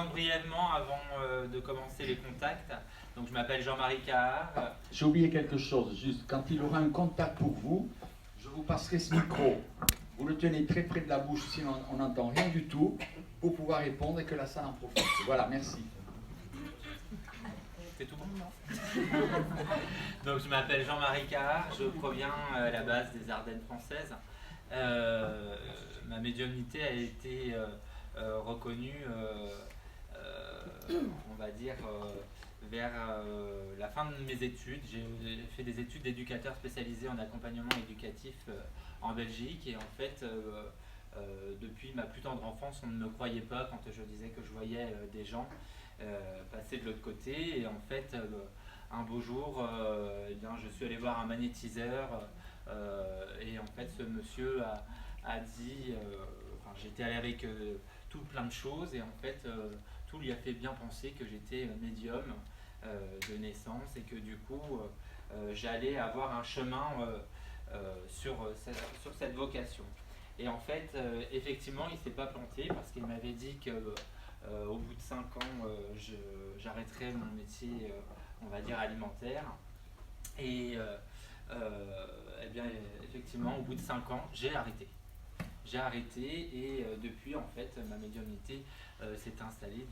Brièvement avant de commencer les contacts. Donc je m'appelle Jean-Marie Cahard. J'ai oublié quelque chose, juste quand il aura un contact pour vous, je vous passerai ce micro. Vous le tenez très près de la bouche, sinon on n'entend rien du tout, pour pouvoir répondre et que la salle en profite. Voilà, merci. C'est tout bon, non? Donc je m'appelle Jean-Marie Cahard, je proviens à la base des Ardennes françaises. Ma médiumnité a été reconnue, on va dire, vers la fin de mes études. J'ai fait des études d'éducateur spécialisé en accompagnement éducatif en Belgique. Et en fait, depuis ma plus tendre enfance, on ne me croyait pas quand je disais que je voyais des gens passer de l'autre côté. Et en fait, un beau jour, eh bien, je suis allé voir un magnétiseur. Et en fait, ce monsieur a dit, j'étais allé avec tout plein de choses. Et en fait, tout lui a fait bien penser que j'étais médium de naissance et que du coup j'allais avoir un chemin sur cette vocation. Et en fait, effectivement, il ne s'est pas planté parce qu'il m'avait dit que au bout de 5 ans, j'arrêterais mon métier, on va dire, alimentaire. Et eh bien, effectivement, au bout de 5 ans, j'ai arrêté. J'ai arrêté et depuis, en fait, ma médiumnité s'est installée.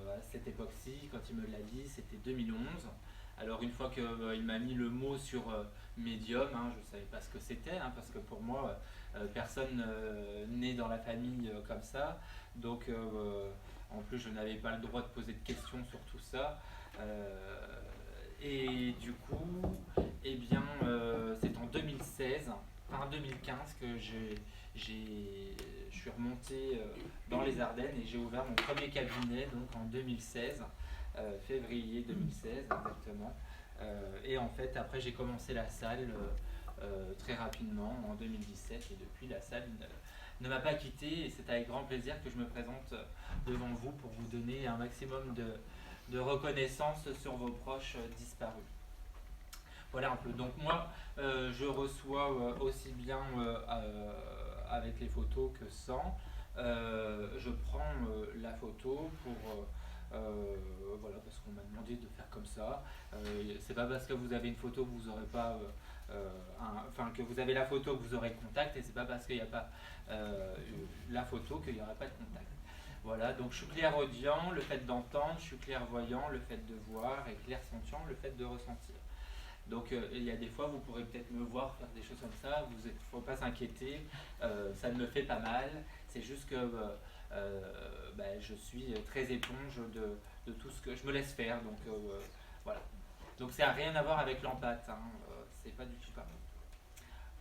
À cette époque-ci, quand il me l'a dit, c'était 2011. Alors une fois qu'il m'a mis le mot sur médium, je ne savais pas ce que c'était, parce que pour moi, personne n'est dans la famille comme ça. Donc en plus, je n'avais pas le droit de poser de questions sur tout ça. Et du coup, eh bien, c'est en 2016, fin 2015 que je suis remonté dans les Ardennes et j'ai ouvert mon premier cabinet donc en 2016, février 2016 exactement. Et en fait, après, j'ai commencé la salle très rapidement en 2017 et depuis, la salle ne m'a pas quitté et c'est avec grand plaisir que je me présente devant vous pour vous donner un maximum de reconnaissance sur vos proches disparus. Voilà un peu. Donc moi, je reçois aussi bien avec les photos que sans. Je prends la photo pour... voilà, parce qu'on m'a demandé de faire comme ça. C'est pas parce que vous avez une photo que vous n'aurez pas... que vous avez la photo que vous aurez le contact, et c'est pas parce qu'il n'y a pas la photo qu'il n'y aura pas de contact. Voilà, donc je suis clairaudient, le fait d'entendre, je suis clairvoyant, le fait de voir, et clairsentient, le fait de ressentir. Donc il y a des fois, vous pourrez peut-être me voir faire des choses comme ça, il ne faut pas s'inquiéter, ça ne me fait pas mal, c'est juste que je suis très éponge de tout ce que je me laisse faire, donc voilà. Donc ça n'a rien à voir avec l'empathie, c'est pas du tout pareil.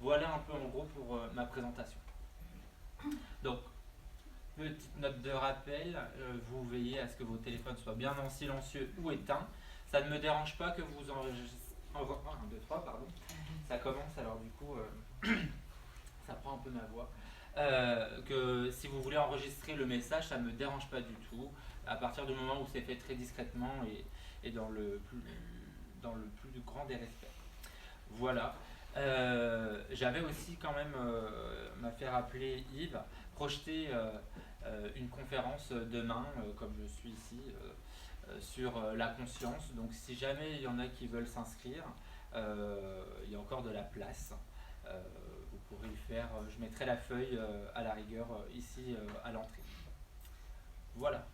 Voilà un peu en gros pour ma présentation. Donc, petite note de rappel, vous veillez à ce que vos téléphones soient bien en silencieux ou éteints. Ça ne me dérange pas que vous enregistrez. 1, 2, 3, pardon. Ça commence, alors du coup, ça prend un peu ma voix. Que si vous voulez enregistrer le message, ça ne me dérange pas du tout. À partir du moment où c'est fait très discrètement et dans le plus grand des respects. Voilà. J'avais aussi quand même, m'a fait rappeler Yves, projeter une conférence demain, comme je suis ici, sur la conscience. Donc si jamais il y en a qui veulent s'inscrire, il y a encore de la place. Vous pourrez le faire, je mettrai la feuille à la rigueur ici à l'entrée. Voilà.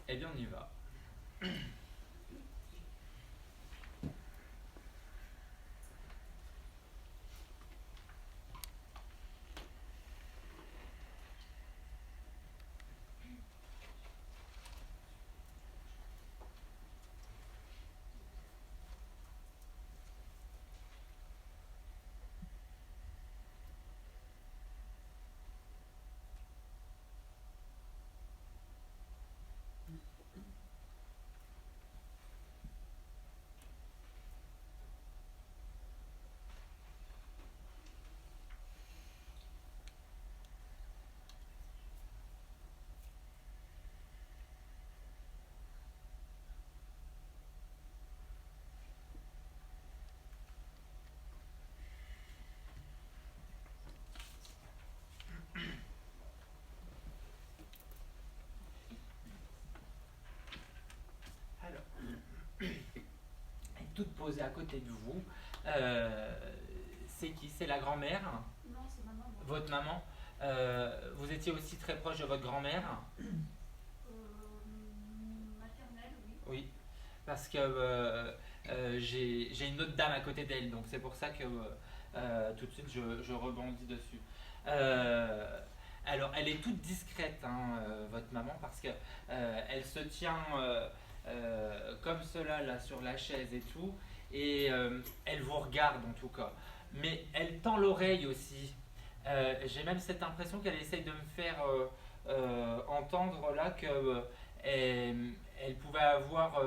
Eh bien on y va. posée à côté de vous. C'est qui? C'est la grand-mère? Non, c'est ma maman. Votre maman? Vous étiez aussi très proche de votre grand-mère? Maternelle, oui. Oui, parce que j'ai une autre dame à côté d'elle, donc c'est pour ça que tout de suite je rebondis dessus. Alors, elle est toute discrète, hein, votre maman, parce que elle se tient comme cela là sur la chaise et tout, et elle vous regarde en tout cas. Mais elle tend l'oreille aussi. J'ai même cette impression qu'elle essaye de me faire entendre là que elle pouvait avoir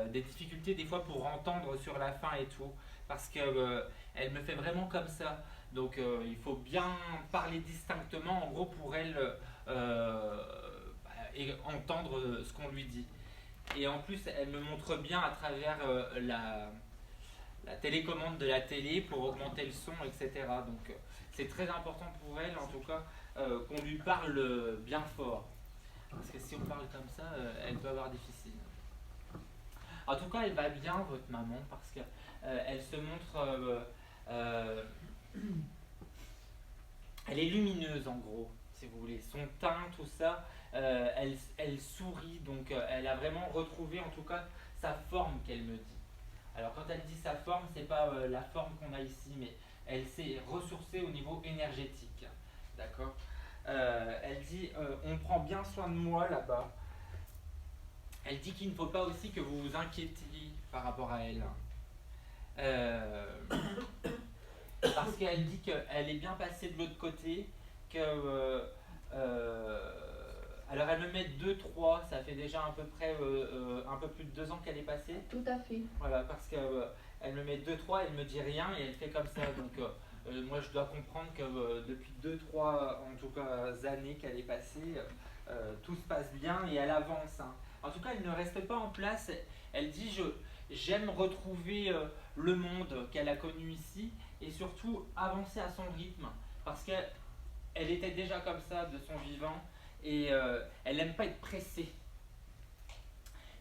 des difficultés des fois pour entendre sur la fin et tout, parce que elle me fait vraiment comme ça. Donc il faut bien parler distinctement, en gros, pour elle et entendre ce qu'on lui dit. Et en plus, elle me montre bien à travers la télécommande de la télé pour augmenter le son, etc. Donc c'est très important pour elle, en tout cas, qu'on lui parle bien fort. Parce que si on parle comme ça, elle peut avoir difficile. En tout cas, elle va bien, votre maman, parce que elle se montre... elle est lumineuse, en gros, si vous voulez. Son teint, tout ça, elle sourit, donc elle a vraiment retrouvé, en tout cas, sa forme qu'elle me dit. Alors, quand elle dit sa forme, c'est pas la forme qu'on a ici, mais elle s'est ressourcée au niveau énergétique. D'accord? Elle dit on prend bien soin de moi là-bas. Elle dit qu'il ne faut pas aussi que vous vous inquiétiez par rapport à elle. Parce qu'elle dit qu'elle est bien passée de l'autre côté, que alors elle me met 2-3, ça fait déjà à peu près un peu plus de 2 ans qu'elle est passée. Tout à fait. Voilà, parce qu'elle me met 2-3, elle me dit rien et elle fait comme ça. Donc moi je dois comprendre que depuis 2-3 en tout cas années qu'elle est passée, tout se passe bien et elle avance. Hein. En tout cas, elle ne reste pas en place. Elle dit j'aime retrouver le monde qu'elle a connu ici et surtout avancer à son rythme parce qu'elle était déjà comme ça de son vivant et elle n'aime pas être pressée.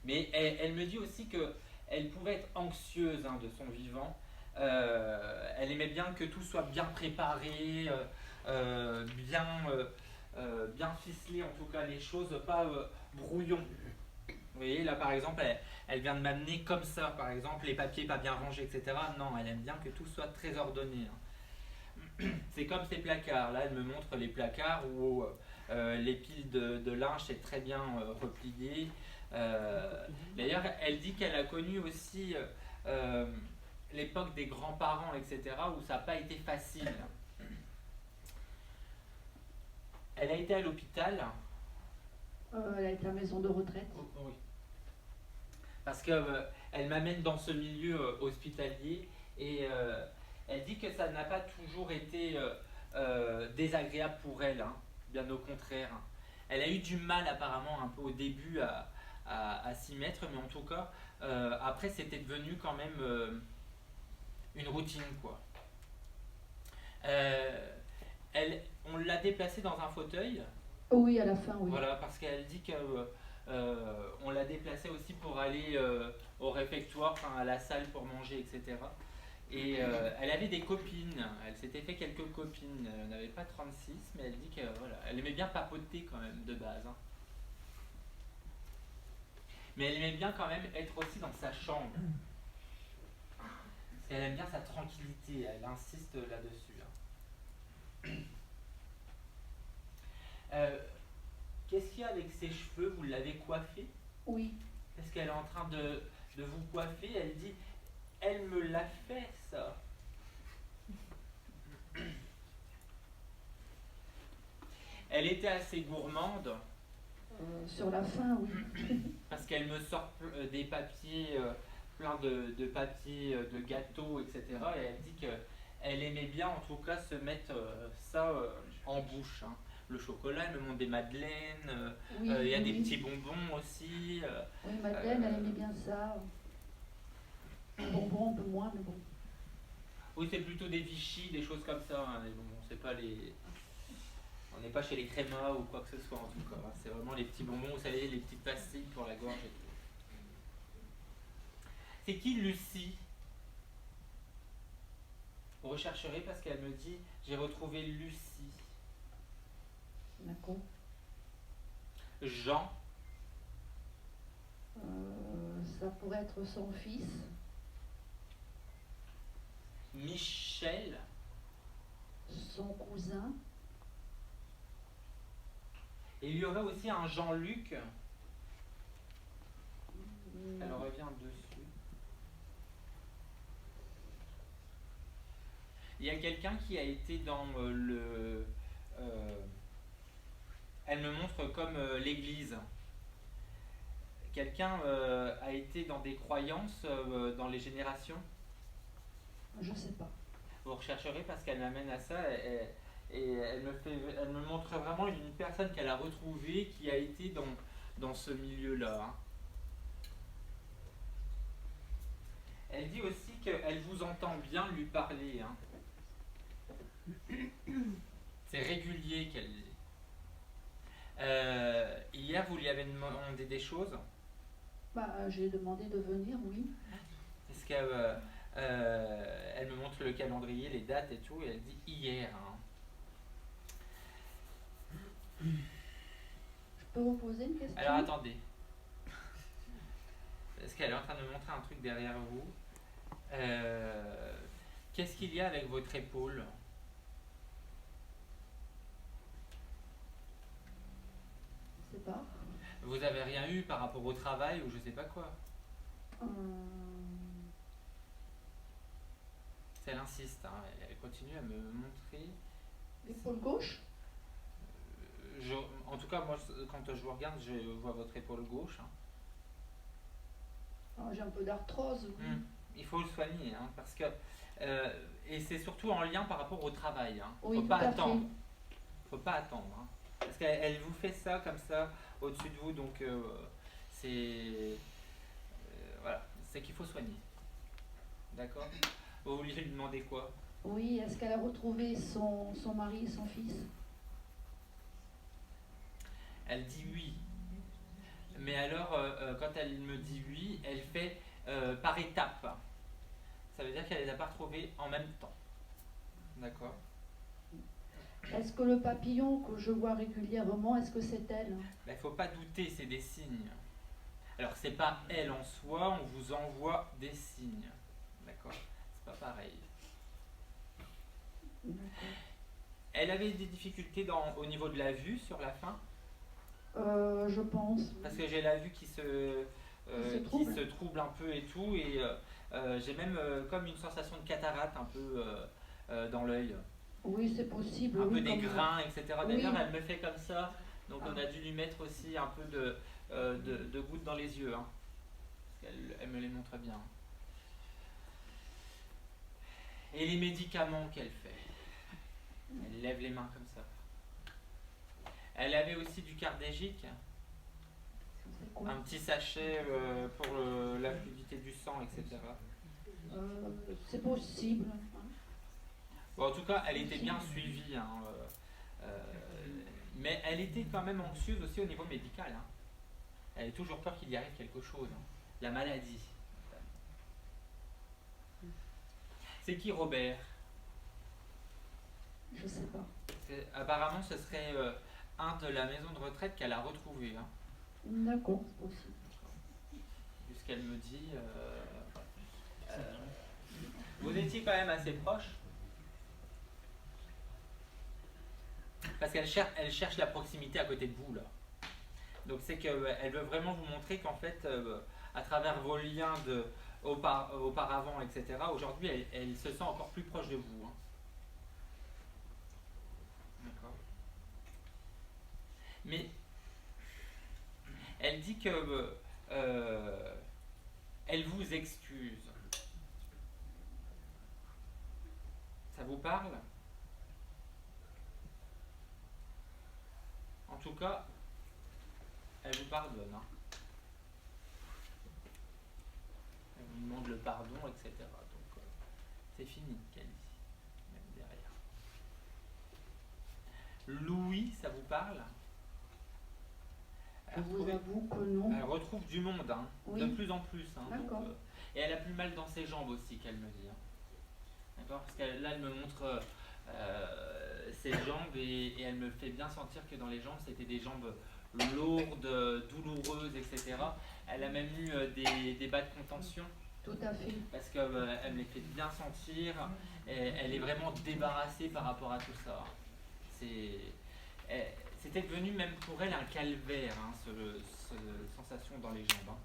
Mais elle me dit aussi qu'elle pouvait être anxieuse hein, de son vivant. Elle aimait bien que tout soit bien préparé, bien ficelé en tout cas les choses, pas brouillon. Vous voyez, là par exemple, elle vient de m'amener comme ça, par exemple, les papiers pas bien rangés, etc. Non, elle aime bien que tout soit très ordonné. Hein. C'est comme ces placards. Là, elle me montre les placards où les piles de linge c'est très bien replié. D'ailleurs, elle dit qu'elle a connu aussi l'époque des grands-parents, etc., où ça n'a pas été facile. Elle a été à l'hôpital. Elle a été à la maison de retraite. Oui. Parce qu'elle m'amène dans ce milieu hospitalier et elle dit que ça n'a pas toujours été désagréable pour elle, hein, bien au contraire. Elle a eu du mal apparemment un peu au début à s'y mettre, mais en tout cas, après c'était devenu quand même une routine, quoi. On l'a déplacée dans un fauteuil. Oui, à la fin, oui. Voilà, parce qu'elle dit que on l'a déplacée aussi pour aller au réfectoire, enfin, à la salle pour manger, etc. Et elle avait des copines, elle s'était fait quelques copines, elle n'avait pas 36, mais elle dit que voilà, elle aimait bien papoter quand même de base. Hein. Mais elle aimait bien quand même être aussi dans sa chambre. Parce qu'elle aime bien sa tranquillité, elle insiste là-dessus. Hein. Qu'est-ce qu'il y a avec ses cheveux? Vous l'avez coiffée? Oui. Est-ce qu'elle est en train de vous coiffer? Elle dit, elle me l'a fait ça. Elle était assez gourmande. Sur la fin, oui. Parce qu'elle me sort des papiers, plein de papiers, de gâteaux, etc. Et elle dit qu'elle aimait bien en tout cas se mettre ça en bouche. Hein. Le chocolat, elle me montre des madeleines, Oui, il y a des oui. petits bonbons aussi. Oui, Madeleine, elle aimait bien ça. Bonbons, un peu moins, mais bon. Oui, c'est plutôt des Vichy, des choses comme ça. Hein, les bonbons, c'est pas les... On n'est pas chez les crémas ou quoi que ce soit en tout cas. Hein. C'est vraiment les petits bonbons, vous savez, les petites pastilles pour la gorge et tout. C'est qui Lucie? Vous rechercherez parce qu'elle me dit j'ai retrouvé Lucie. D'accord. Jean, Ça pourrait être son fils. Michel, Son cousin. et il y aurait aussi un Jean-Luc. Elle Non. revient dessus. Il y a quelqu'un qui a été dans elle me montre comme l'église. Quelqu'un a été dans des croyances dans les générations. Je sais pas. Vous rechercherez parce qu'elle m'amène à ça et elle me montre vraiment une personne qu'elle a retrouvée qui a été dans ce milieu-là. Hein. Elle dit aussi qu'elle vous entend bien lui parler. Hein. C'est régulier qu'elle dit. Hier, vous lui avez demandé des choses. Bah, j'ai demandé de venir, oui. Est-ce qu'elle elle me montre le calendrier, les dates et tout, et elle dit hier. Hein. Je peux vous poser une question? Alors attendez. Est-ce qu'elle est en train de me montrer un truc derrière vous? Qu'est-ce qu'il y a avec votre épaule? Je sais pas. Vous avez rien eu par rapport au travail ou je sais pas quoi? Euh, Elle insiste, hein, elle continue à me montrer. L'épaule gauche? En tout cas, moi, quand je vous regarde, je vois votre épaule gauche. Hein. Ah, j'ai un peu d'arthrose. Oui. Il faut le soigner, hein, parce que et c'est surtout en lien par rapport au travail. Hein. Oui, Faut tout pas à attendre. fait. Faut pas attendre. Hein. Parce qu'elle vous fait ça comme ça au-dessus de vous, donc c'est voilà, c'est qu'il faut soigner. D'accord? Vous vouliez lui demander quoi? Oui, est-ce qu'elle a retrouvé son mari et son fils? Elle dit oui. Mais alors, quand elle me dit oui, elle fait par étapes. Ça veut dire qu'elle ne les a pas retrouvés en même temps. D'accord? Est-ce que le papillon que je vois régulièrement, est-ce que c'est elle? Il ne faut pas douter, c'est des signes. Alors, c'est pas elle en soi, on vous envoie des signes. D'accord? C'est pas pareil. D'accord. Elle avait des difficultés au niveau de la vue sur la fin, Je pense. parce que j'ai la vue qui se trouble un peu et tout, et j'ai même comme une sensation de cataracte un peu dans l'œil. Oui, c'est possible. Un peu oui, des comme- grains, etc. Oui. D'ailleurs, elle me fait comme ça, donc Ah. on a dû lui mettre aussi un peu de gouttes dans les yeux. Hein. Parce qu'elle me les montre bien. Et les médicaments qu'elle fait. Elle lève les mains comme ça. Elle avait aussi du cardégique, C'est quoi? un petit sachet pour la fluidité du sang, etc. C'est possible. Bon, en tout cas, elle était bien suivie. Hein, mais elle était quand même anxieuse aussi au niveau médical. Hein. Elle a toujours peur qu'il y arrive quelque chose. Hein. La maladie. C'est qui Robert? Je sais pas. Apparemment, ce serait un de la maison de retraite qu'elle a retrouvé. Hein. D'accord, c'est possible. Vu ce qu'elle me dit. Vous étiez quand même assez proche. Parce qu'elle cherche la proximité à côté de vous, là. Donc c'est qu'elle veut vraiment vous montrer qu'en fait, à travers vos liens auparavant, etc., aujourd'hui, elle se sent encore plus proche de vous. Hein. D'accord. Mais elle dit que elle vous excuse. Ça vous parle? En tout cas, elle vous pardonne. Hein. Elle vous demande le pardon, etc. Donc, c'est fini, qu'elle dit. Même derrière. Louis, ça vous parle? Je vous avoue que non. Elle retrouve du monde, hein, Oui. de plus en plus. Hein, donc, D'accord. Et elle a plus mal dans ses jambes aussi, qu'elle me dit. Hein. D'accord? Parce que là, elle me montre ses jambes et elle me fait bien sentir que dans les jambes, c'était des jambes lourdes, douloureuses, etc. Elle a même eu des bas de contention. Tout à fait. Parce qu'elle me les fait bien sentir. Et elle est vraiment débarrassée par rapport à tout ça. C'était devenu même pour elle un calvaire, hein, cette sensation dans les jambes. Hein.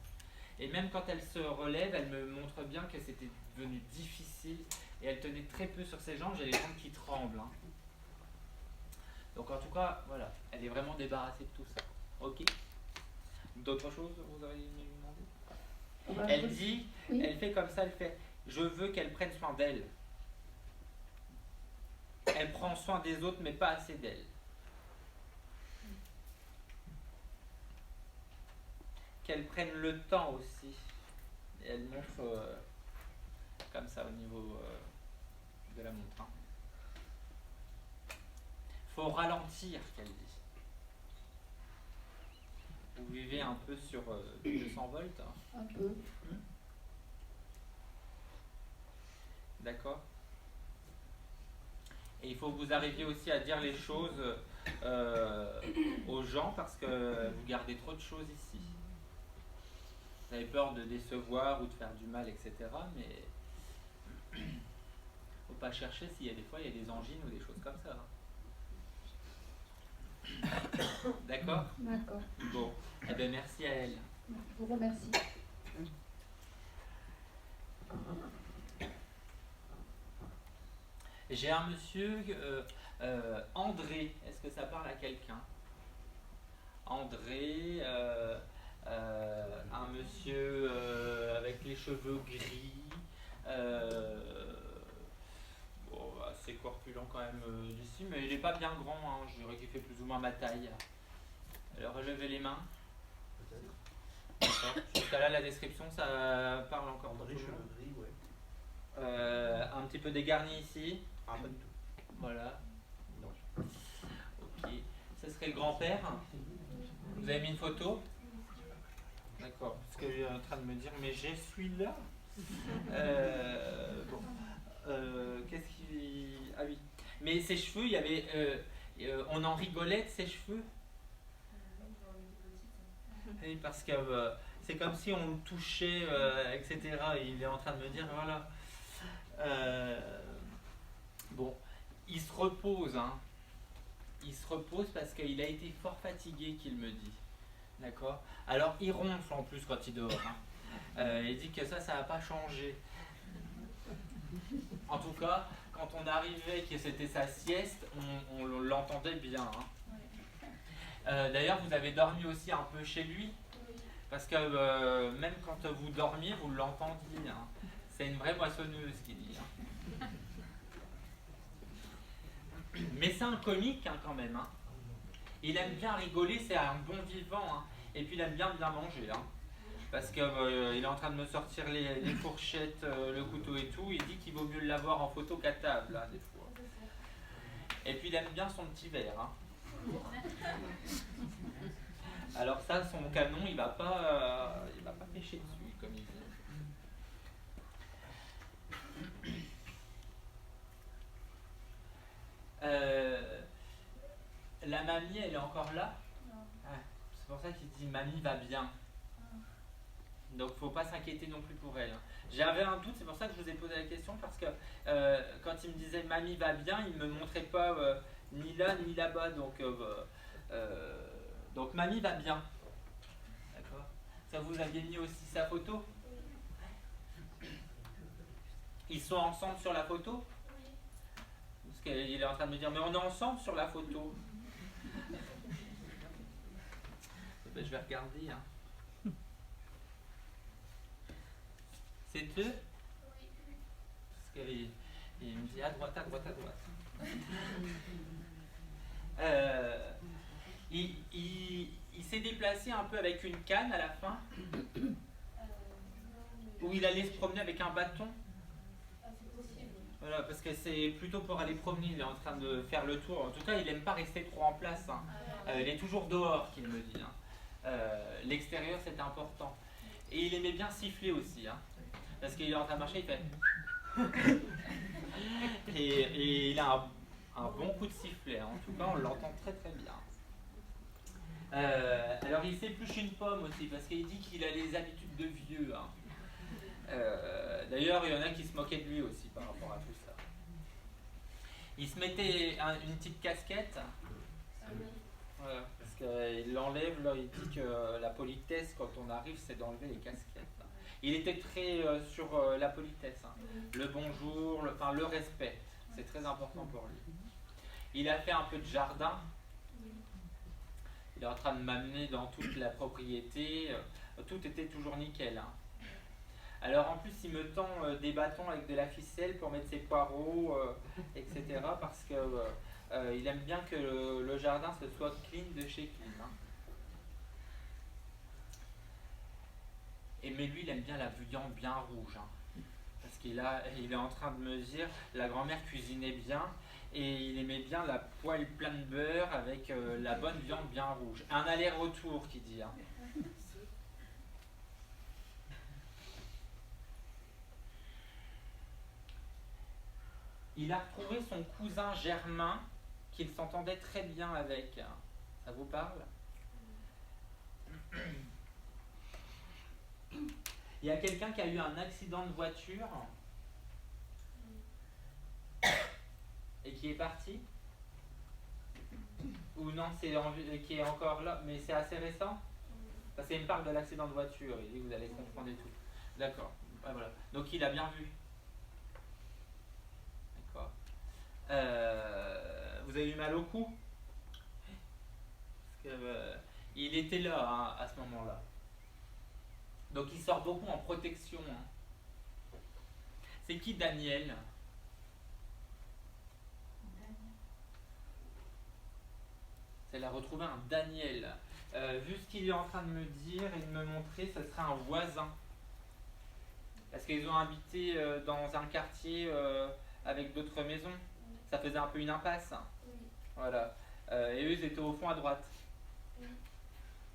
Et même quand elle se relève, elle me montre bien que c'était devenu difficile et elle tenait très peu sur ses jambes. J'ai les jambes qui tremblent. Hein. Donc en tout cas, voilà, elle est vraiment débarrassée de tout ça. Ok. D'autres choses vous auriez aimé lui demander? Elle dit, oui. Elle fait comme ça, elle fait, je veux qu'elle prenne soin d'elle. Elle prend soin des autres, mais pas assez d'elle. Qu'elle prenne le temps aussi. Et elle montre comme ça au niveau de la montre. Hein. Faut ralentir, qu'elle dit. Vous vivez un peu sur 200 volts. Hein. Un peu. D'accord. Et il faut que vous arriviez aussi à dire les choses aux gens parce que vous gardez trop de choses ici. Vous avez peur de décevoir ou de faire du mal, etc. Mais faut pas chercher s'il y a des fois il y a des angines ou des choses comme ça. D'accord? D'accord. Bon, eh bien merci à elle. Je vous remercie. J'ai un monsieur, André, est-ce que ça parle à quelqu'un? André, un monsieur avec les cheveux gris, bon, assez corpulent quand même d'ici, mais il n'est pas bien grand, hein, je dirais qu'il fait plus ou moins ma taille. Alors relevez les mains. D'accord. Jusqu'à là, la description, ça parle encore. André, cheveux gris, ouais. Un petit peu dégarni ici. Ah, pas du tout. Voilà. Non. Ok. Ce serait le grand-père. Vous avez mis une photo? D'accord. Parce que j'ai en train de me dire, mais j'ai celui-là. Bon. Qu'est-ce qu'il. Ah oui. Mais ses cheveux, il y avait. On en rigolait de ses cheveux. Oui, parce que c'est comme si on le touchait, etc. Il est en train de me dire, voilà. Bon, il se repose, hein. Il se repose parce qu'il a été fort fatigué, qu'il me dit. D'accord? Alors, il ronfle en plus quand il dort. Hein. Il dit que ça n'a pas changé. En tout cas, quand on arrivait, que c'était sa sieste, on l'entendait bien. Hein. D'ailleurs, vous avez dormi aussi un peu chez lui? Parce que même quand vous dormiez, vous l'entendiez. Hein. C'est une vraie moissonneuse qui dit. Hein. Mais c'est un comique hein, quand même. Hein. Il aime bien rigoler, c'est un bon vivant. Hein. Et puis il aime bien manger. Hein. Parce qu'il est en train de me sortir les fourchettes, le couteau et tout. Il dit qu'il vaut mieux l'avoir en photo qu'à table, hein, des fois. Et puis il aime bien son petit verre. Hein. Alors ça, son canon, il va pas pêcher dessus, comme il dit. La mamie, elle est encore là? Ah, c'est pour ça qu'il dit mamie va bien. Donc faut pas s'inquiéter non plus pour elle. J'avais un doute, c'est pour ça que je vous ai posé la question, parce que quand il me disait mamie va bien, il me montrait pas ni là ni là-bas, donc mamie va bien. D'accord. Ça vous aviez mis aussi sa photo? Ils sont ensemble sur la photo? Parce qu'il est en train de me dire mais on est ensemble sur la photo. Ben, je vais regarder. Hein. C'est eux? Parce qu'il me dit à droite, à droite, à droite. Il s'est déplacé un peu avec une canne à la fin. Ou il allait se promener avec un bâton. Voilà, parce que c'est plutôt pour aller promener, il est en train de faire le tour. En tout cas, il n'aime pas rester trop en place. Hein. Il est toujours dehors, qu'il me dit. Hein. L'extérieur, c'est important. Et il aimait bien siffler aussi. Hein. Parce qu'il est en train de marcher, il fait. Et il a un bon coup de sifflet, hein. En tout cas on l'entend très très bien. Alors il s'épluche une pomme aussi, parce qu'il dit qu'il a les habitudes de vieux, hein. D'ailleurs il y en a qui se moquaient de lui aussi par rapport à tout ça. Il se mettait une petite casquette. Voilà, parce qu'il l'enlève, là, il dit que la politesse, quand on arrive, c'est d'enlever les casquettes. Il était très sur la politesse, hein. Le bonjour, le respect, c'est très important pour lui. Il a fait un peu de jardin. Il est en train de m'amener dans toute la propriété. Tout était toujours nickel, hein. Alors en plus, il me tend des bâtons avec de la ficelle pour mettre ses poireaux, etc. Parce que il aime bien que le jardin ce soit clean de chez clean, hein. Mais lui, il aime bien la viande bien rouge, hein. Parce il est en train de me dire, la grand-mère cuisinait bien et il aimait bien la poêle pleine de beurre avec la bonne viande bien rouge. Un aller-retour, qui dit, hein. Il a retrouvé son cousin Germain, qu'il s'entendait très bien avec. Ça vous parle? Il y a quelqu'un qui a eu un accident de voiture et qui est parti? Ou non, qui est encore là, mais c'est assez récent? Parce qu'il me parle de l'accident de voiture, il dit que vous allez comprendre et tout. D'accord, ah, voilà. Donc il a bien vu. D'accord. Vous avez eu mal au cou? Parce que, il était là, hein, à ce moment-là. Donc il sort beaucoup en protection, hein. C'est qui Daniel? Elle a retrouvé un Daniel. Vu ce qu'il est en train de me dire et de me montrer, ce serait un voisin. Parce qu'ils ont habité dans un quartier avec d'autres maisons. Ça faisait un peu une impasse. Voilà. Et eux, ils étaient au fond à droite.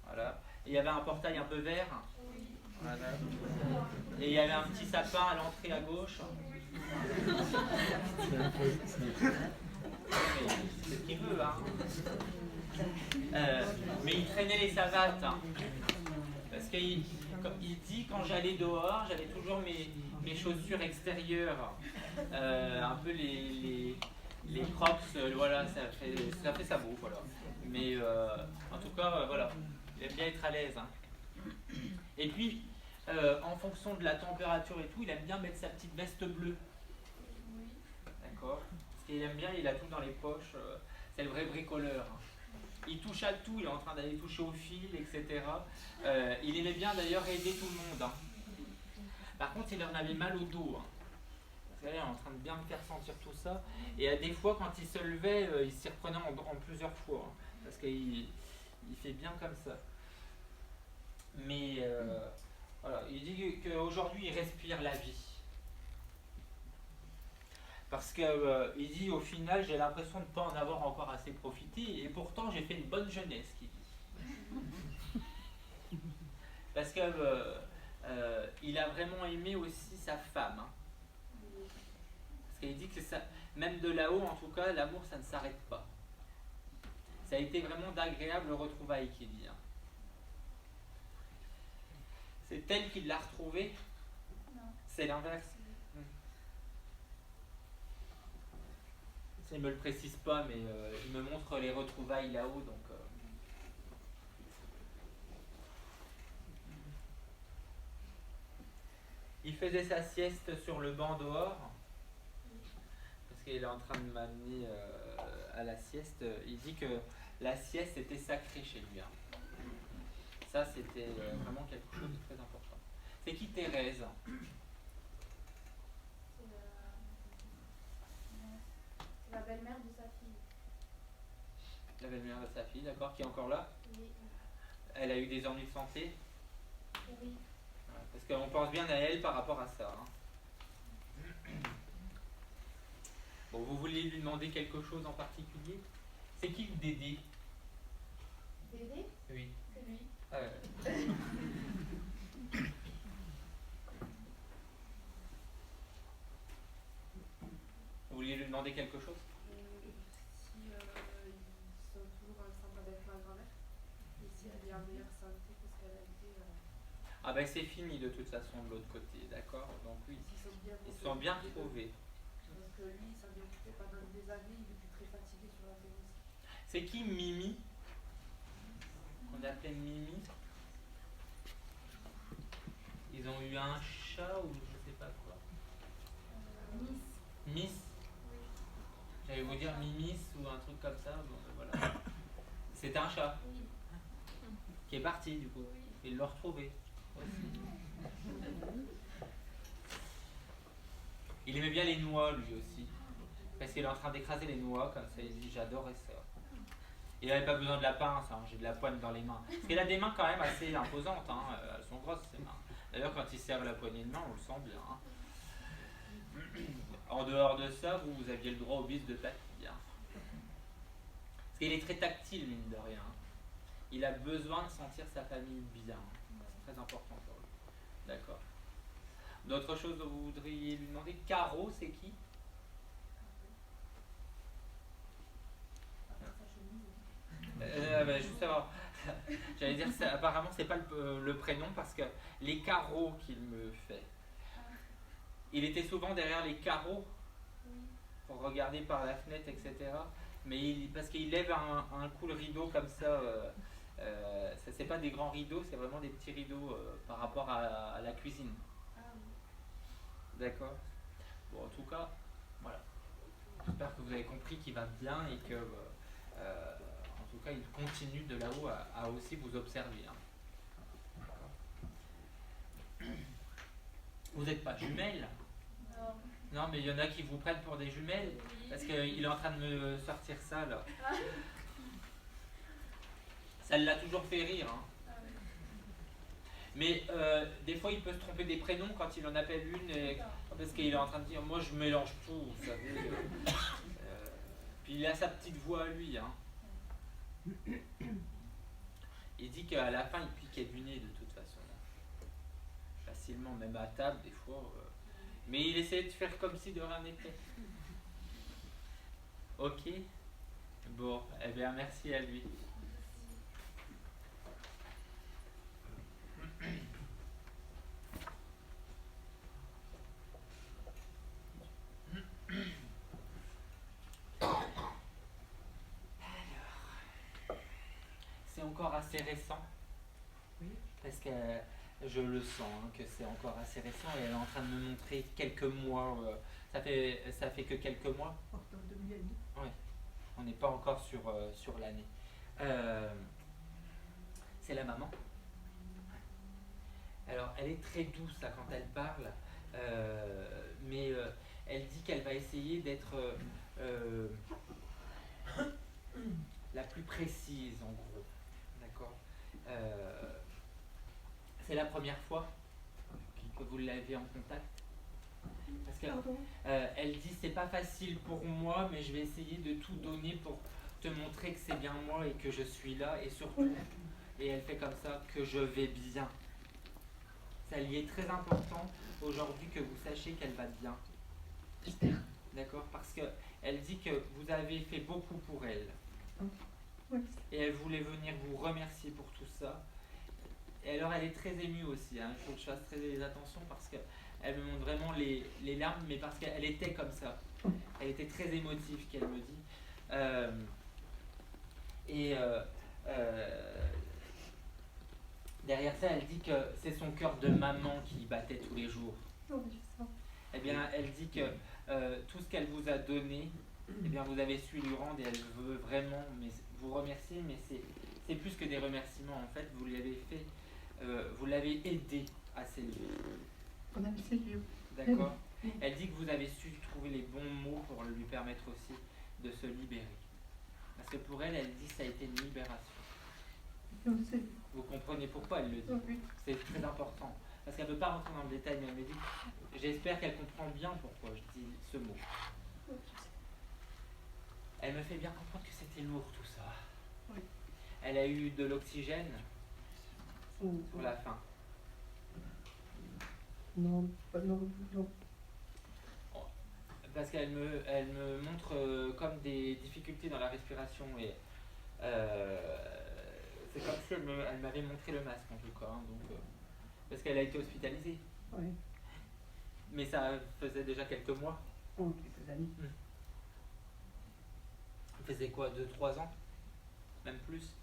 Voilà. Et il y avait un portail un peu vert. Voilà. Et il y avait un petit sapin à l'entrée à gauche. C'est ce qu'il veut, hein. Mais il traînait les savates, hein. Parce qu'il dit, quand j'allais dehors, j'avais toujours mes chaussures extérieures, un peu les crocs, voilà, ça fait sa bouffe, voilà. Mais en tout cas, voilà, il aime bien être à l'aise, hein. Et puis, en fonction de la température et tout, il aime bien mettre sa petite veste bleue. D'accord? Parce qu'il aime bien, il a tout dans les poches, c'est le vrai bricoleur, hein. Il touche à tout, il est en train d'aller toucher au fil, etc. Il aimait bien d'ailleurs aider tout le monde, hein. Par contre, il en avait mal au dos, hein. Vous savez, il est en train de bien me faire sentir tout ça. Et des fois, quand il se levait, il s'y reprenait en plusieurs fois, hein, parce qu'il fait bien comme ça. Mais voilà, il dit qu'aujourd'hui, il respire la vie. Parce qu'il dit, au final, j'ai l'impression de ne pas en avoir encore assez profité, et pourtant, j'ai fait une bonne jeunesse, qu'il dit. Parce que il a vraiment aimé aussi sa femme, hein. Parce qu'il dit que ça, même de là-haut, en tout cas, l'amour, ça ne s'arrête pas. Ça a été vraiment d'agréables retrouvailles, qu'il dit, hein. C'est elle qui l'a retrouvé? Non. C'est l'inverse. Il ne me le précise pas, mais il me montre les retrouvailles là-haut, donc... Il faisait sa sieste sur le banc dehors, parce qu'il est en train de m'amener à la sieste. Il dit que la sieste était sacrée chez lui, hein. Ça, c'était vraiment quelque chose de très important. C'est qui Thérèse? La belle-mère de sa fille. La belle-mère de sa fille, d'accord, qui est encore là? Oui. Elle a eu des ennuis de santé? Oui. Parce qu'on pense bien à elle par rapport à ça, hein. Bon, vous vouliez lui demander quelque chose en particulier? C'est qui le Dédé? Dédé? Oui. C'est lui. demandé quelque chose? Si ils sont toujours ensemble avec ma grand-mère, et si elle est en meilleure santé que ce qu'elle a été, Ah ben c'est fini de toute façon de l'autre côté, d'accord? Donc oui, s'ils sont bien ils sont bien retrouvés. Parce que lui, il s'en est occupé pendant des années, il était très fatigué sur la télé aussi. C'est qui Mimi? On appelait Mimi. Ils ont eu un chat ou je sais pas quoi. Nice. Miss? Oui. J'allais vous dire Mimis ou un truc comme ça. Bon, ben voilà. C'était un chat Oui. qui est parti du coup. Oui. Ils l'ont retrouvé. Il aimait bien les noix lui aussi. Parce qu'il est en train d'écraser les noix comme ça. Il dit j'adorais ça. Il n'avait pas besoin de la pince, hein, j'ai de la poigne dans les mains. Parce qu'il a des mains quand même assez imposantes, hein, elles sont grosses ses mains. D'ailleurs quand il serre la poignée de main, on le sent bien. Hein. En dehors de ça, vous aviez le droit au bis de papille. Hein. Parce qu'il est très tactile, mine de rien. Il a besoin de sentir sa famille bien. C'est très important pour lui. D'accord. D'autres choses que vous voudriez lui demander? Caro, c'est qui? Justement, j'allais dire, apparemment c'est pas le prénom parce que les carreaux qu'il me fait. Il était souvent derrière les carreaux pour regarder par la fenêtre, etc. Mais parce qu'il lève un coup le rideau comme ça, ça c'est pas des grands rideaux, c'est vraiment des petits rideaux par rapport à la cuisine. D'accord. Bon, en tout cas, voilà. J'espère que vous avez compris qu'il va bien et que, en tout cas, il continue de là-haut à aussi vous observer. Hein. Vous n'êtes pas jumelles? Non. Non, mais il y en a qui vous prennent pour des jumelles parce qu'il est en train de me sortir ça là. Ça l'a toujours fait rire. Hein. Mais des fois, il peut se tromper des prénoms quand il en appelle une, parce qu'il est en train de dire moi je mélange tout, vous savez. Puis il a sa petite voix à lui. Hein. Il dit qu'à la fin, il piquait du nez de toute façon. Facilement, même à table, des fois. Mais il essayait de faire comme si de rien n'était. Ok. Bon, eh bien, merci à lui. C'est encore assez récent. Oui. Parce que je le sens hein, que c'est encore assez récent et elle est en train de me montrer quelques mois. Ça fait que quelques mois. Octobre 2000. Oui. On n'est pas encore sur l'année. C'est la maman. Alors, elle est très douce là, quand elle parle, mais elle dit qu'elle va essayer d'être la plus précise en gros. D'accord. C'est la première fois que vous l'avez en contact. Parce que elle dit c'est pas facile pour moi, mais je vais essayer de tout donner pour te montrer que c'est bien moi et que je suis là et surtout, et elle fait comme ça, que je vais bien. Ça lui est très important aujourd'hui que vous sachiez qu'elle va bien. J'espère. D'accord? Parce que elle dit que vous avez fait beaucoup pour elle. Oui. Et elle voulait venir vous remercier pour tout ça. Et alors elle est très émue aussi, hein. Il faut que je fasse très attention parce qu'elle me montre vraiment les larmes, mais parce qu'elle était comme ça. Elle était très émotive, qu'elle me dit. Derrière ça, elle dit que c'est son cœur de maman qui battait tous les jours. Oui, ça. Eh bien, elle dit que tout ce qu'elle vous a donné, eh bien, vous avez su lui rendre et elle veut vraiment vous remercier, mais c'est plus que des remerciements. En fait, vous lui avez fait, vous l'avez aidé à s'élever. On a essayé. D'accord. Elle dit que vous avez su trouver les bons mots pour lui permettre aussi de se libérer. Parce que pour elle, elle dit que ça a été une libération. On sait. Vous comprenez pourquoi elle le dit. Oui. C'est très important. Parce qu'elle ne peut pas rentrer dans le détail, mais elle me dit, j'espère qu'elle comprend bien pourquoi je dis ce mot. Elle me fait bien comprendre que c'était lourd tout ça. Oui. Elle a eu de l'oxygène sur la fin. Non, pas non. parce elle me montre comme des difficultés dans la respiration et c'est comme si elle m'avait montré le masque en tout cas, hein, donc, parce qu'elle a été hospitalisée. Oui. Mais ça faisait déjà quelques mois. En quelques années. Ça faisait quoi, 2-3 ans? Même plus?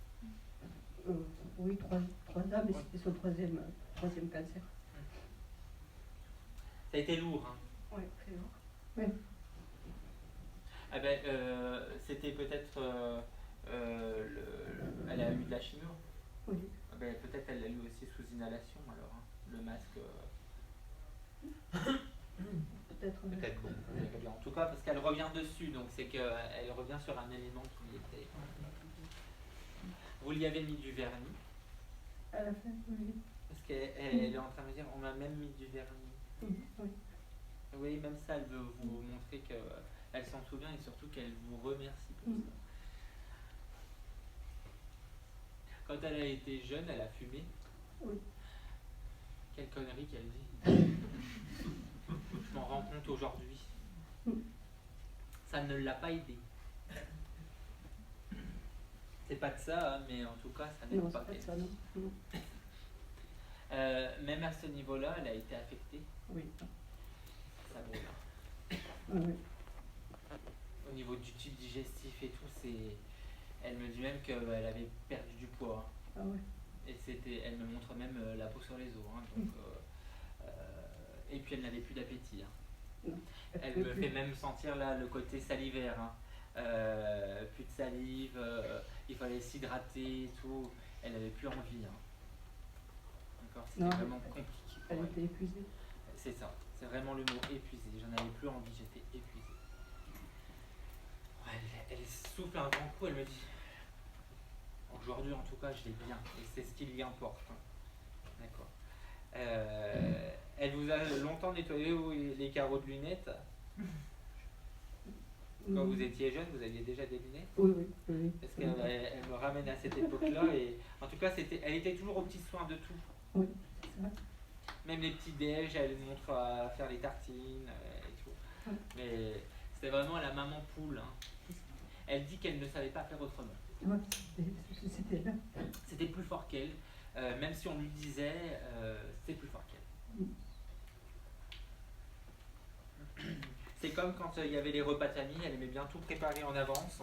Oui, 3 ans, mais c'était son troisième cancer. Ça a été lourd, hein. Oui, très lourd. Ah ben, c'était peut-être... elle a eu de la chimio. Oui. Ah ben, peut-être elle l'a eu aussi sous inhalation alors, hein. Le masque... Peut-être. Peut-être, bon, on verra bien. En tout cas, parce qu'elle revient dessus, donc c'est qu'elle revient sur un élément qui était... Vous lui avez mis du vernis, À la fin, oui. parce qu'elle est en train de me dire, on m'a même mis du vernis. Oui. Oui, même ça, elle veut vous montrer qu'elle s'en souvient et surtout qu'elle vous remercie pour ça. Quand elle a été jeune, elle a fumé. Oui. Quelle connerie qu'elle dit. Je m'en rends compte aujourd'hui. Ça ne l'a pas aidée. C'est pas de ça, hein, mais en tout cas, ça n'aide Non, pas c'est pas de qu'elle. ça, non. Non. Même à ce niveau-là, elle a été affectée. Oui. Ça vaut là. Oui. Au niveau du tube digestif et tout, elle me dit même qu'elle avait perdu du poids. Ah ouais. Et elle me montre même la peau sur les os. Hein, donc, et puis elle n'avait plus d'appétit. Hein. Non, Elle me fait même sentir là le côté salivaire. Hein. Plus de salive, il fallait s'hydrater et tout. Elle n'avait plus envie. Hein. D'accord, c'était Non, vraiment compliqué. pour Elle elle. était épuisée. C'est ça, c'est vraiment le mot épuisé. J'en avais plus envie, j'étais épuisé. Elle souffle un grand coup, elle me dit aujourd'hui en tout cas je l'ai bien et c'est ce qui lui importe. Hein. D'accord. Elle vous a longtemps nettoyé les carreaux de lunettes. Quand vous étiez jeune, vous aviez déjà des lunettes? Oui. Parce qu'elle elle me ramène à cette époque-là et en tout cas elle était toujours aux petits soins de tout. Oui, c'est ça. Même les petits déj, elle montre à faire les tartines et tout. Ouais. Mais c'était vraiment la maman poule. Hein. Elle dit qu'elle ne savait pas faire autrement. Ouais, c'était là. C'était plus fort qu'elle. Même si on lui disait, c'était plus fort qu'elle. C'est comme quand il y avait les repas de famille, elle aimait bien tout préparer en avance.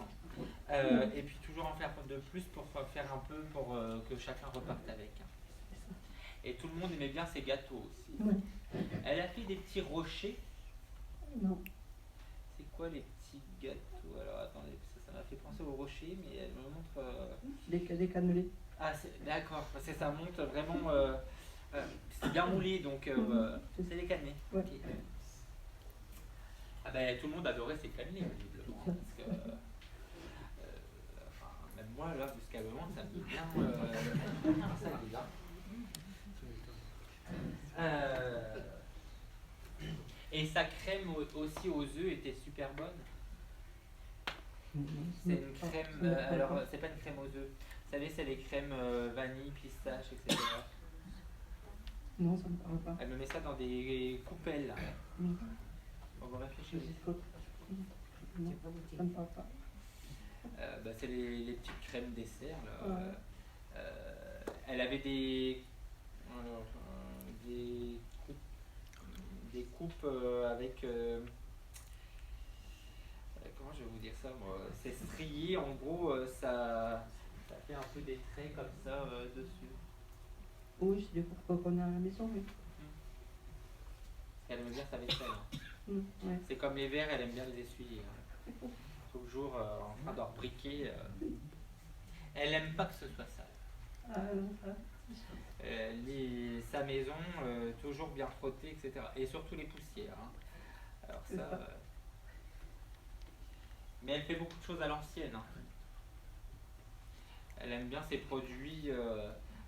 Et puis toujours en faire de plus pour faire un peu pour que chacun reparte avec. Et tout le monde aimait bien ses gâteaux aussi. Ouais. Elle a fait des petits rochers. Non. C'est quoi les petits gâteaux? Alors attendez, ça m'a fait penser aux rochers, mais elle me montre... Des cannelés. Ah d'accord, parce que ça monte vraiment... c'est bien moulé, donc c'est les cannelés. Ouais. Okay. Ah ben tout le monde adorait ces cannelés, visiblement. Parce que, enfin, même moi, là, jusqu'à le monde, ça me dit bien... ça me dit là. Et sa crème aussi aux œufs était super bonne. C'est une crème, alors c'est pas une crème aux œufs. Vous savez, c'est les crèmes vanille, pistache, etc. Non, ça ne me parle pas. Elle me met ça dans des coupelles. Là. Non. On va réfléchir. Non, ça ne me parle pas. Bah, c'est les petites crèmes dessert. Là. Ouais. Elle avait des coupes avec... comment je vais vous dire ça moi? C'est strié, en gros, ça fait un peu des traits comme ça dessus. Oui, c'est des coupes qu'on a à la maison, oui. Elle aime bien sa vaisselle. Hein. Ouais. C'est comme les verres, elle aime bien les essuyer. Hein. Toujours en train de rebriquer. Elle aime pas que ce soit sale. Ah non, ça. Sa maison, toujours bien frottée, etc. Et surtout les poussières. Hein. Alors ça... mais elle fait beaucoup de choses à l'ancienne. Hein. Elle aime bien ses produits.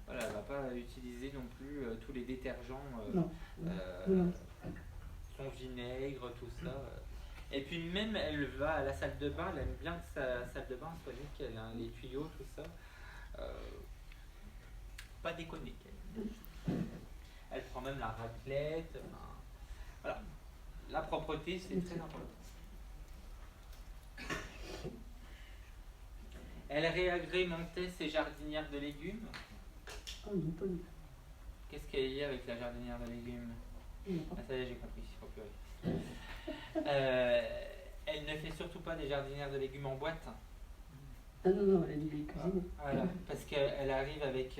Voilà, elle va pas utiliser non plus tous les détergents. Non. Son vinaigre, tout ça. Et puis même, elle va à la salle de bain. Elle aime bien que sa salle de bain soit nickel. Hein, les tuyaux, tout ça. Pas déconner. Elle prend même la raclette. Enfin, voilà. La propreté, c'est très important. Elle réagrémentait ses jardinières de légumes. Ah non, pas du tout. Qu'est-ce qu'il y a avec la jardinière de légumes? Non. Ah, ça y est, j'ai compris, il faut plus rien. Elle ne fait surtout pas des jardinières de légumes en boîte. Ah non, non, elle est cuisinée. Voilà, parce qu'elle arrive avec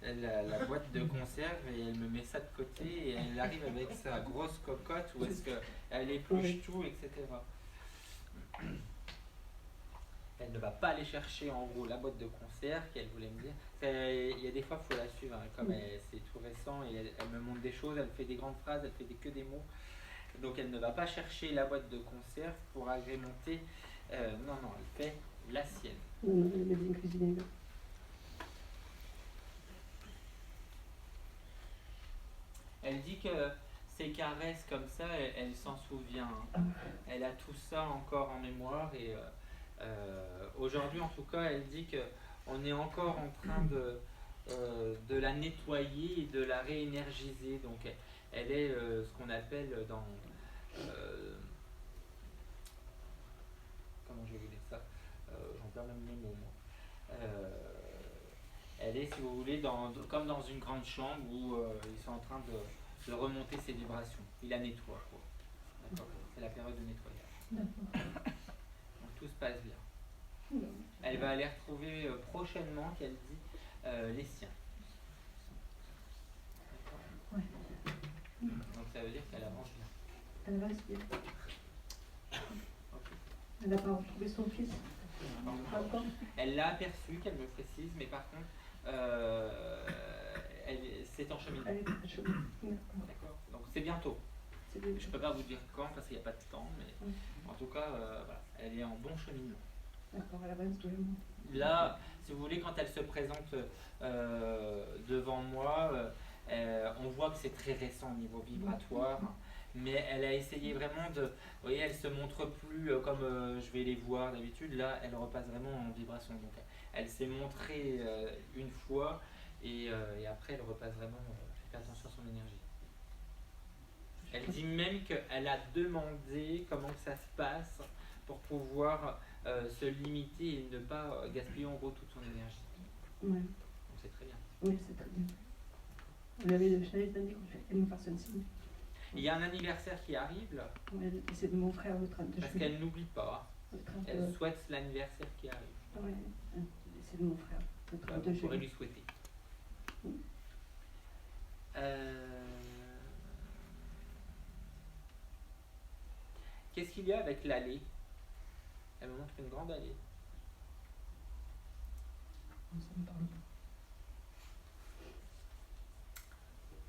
la boîte de conserve et elle me met ça de côté et elle arrive avec sa grosse cocotte où est-ce qu'elle épluche tout, etc. Elle ne va pas aller chercher en gros la boîte de conserve qu'elle voulait me dire. Il y a des fois, il faut la suivre, hein, comme c'est tout récent et elle me montre des choses, elle fait des grandes phrases, elle fait que des mots. Donc elle ne va pas chercher la boîte de conserve pour agrémenter. Non, non, elle fait la sienne. Non, non, elle est bien cuisinée. Là. Elle dit que ces caresses comme ça, elle s'en souvient. Elle a tout ça encore en mémoire et aujourd'hui en tout cas, elle dit que on est encore en train de la nettoyer et de la réénergiser. Donc elle est ce qu'on appelle dans comment je vais vous dire ça, j'en perds même mes mots moi. Elle est, si vous voulez, comme dans une grande chambre où ils sont en train de remonter ses vibrations. Il la nettoie, quoi. D'accord. C'est la période de nettoyage. D'accord. Donc tout se passe bien. Elle va aller retrouver prochainement, qu'elle dit, les siens. D'accord. Ouais. Donc ça veut dire qu'elle avance bien. Elle reste bien. Ok. Elle n'a pas retrouvé son fils. Pas encore. Elle l'a aperçu, qu'elle me précise, mais par contre, c'est en cheminement. Elle est pas chaude. D'accord. Donc c'est bientôt. C'est bien. Je ne peux pas vous dire quand parce qu'il n'y a pas de temps, mais en tout cas, voilà, elle est en bon cheminement. D'accord, elle avance doucement. Là, si vous voulez, quand elle se présente devant moi, on voit que c'est très récent au niveau vibratoire, mais elle a essayé vraiment de... Vous voyez, elle se montre plus comme je vais les voir d'habitude, là, elle repasse vraiment en vibration. Donc, elle s'est montrée une fois et après, elle repasse vraiment, fait attention à son énergie. Elle dit même qu'elle a demandé comment que ça se passe pour pouvoir se limiter et ne pas gaspiller en gros toute son énergie. Ouais. Donc c'est très bien. Oui, c'est très bien. On avait le chalet dit qu'elle nous fasse un signe. Il y a un anniversaire qui arrive là, Ouais, c'est de mon frère le 30 parce juillet. qu'elle n'oublie pas. Le 30, Elle souhaite l'anniversaire qui arrive. ouais, c'est de mon frère, le 30 Vous pourrez juillet. lui souhaiter. Mm. Qu'est-ce qu'il y a avec l'allée? Elle me montre une grande allée. Ça me parle pas.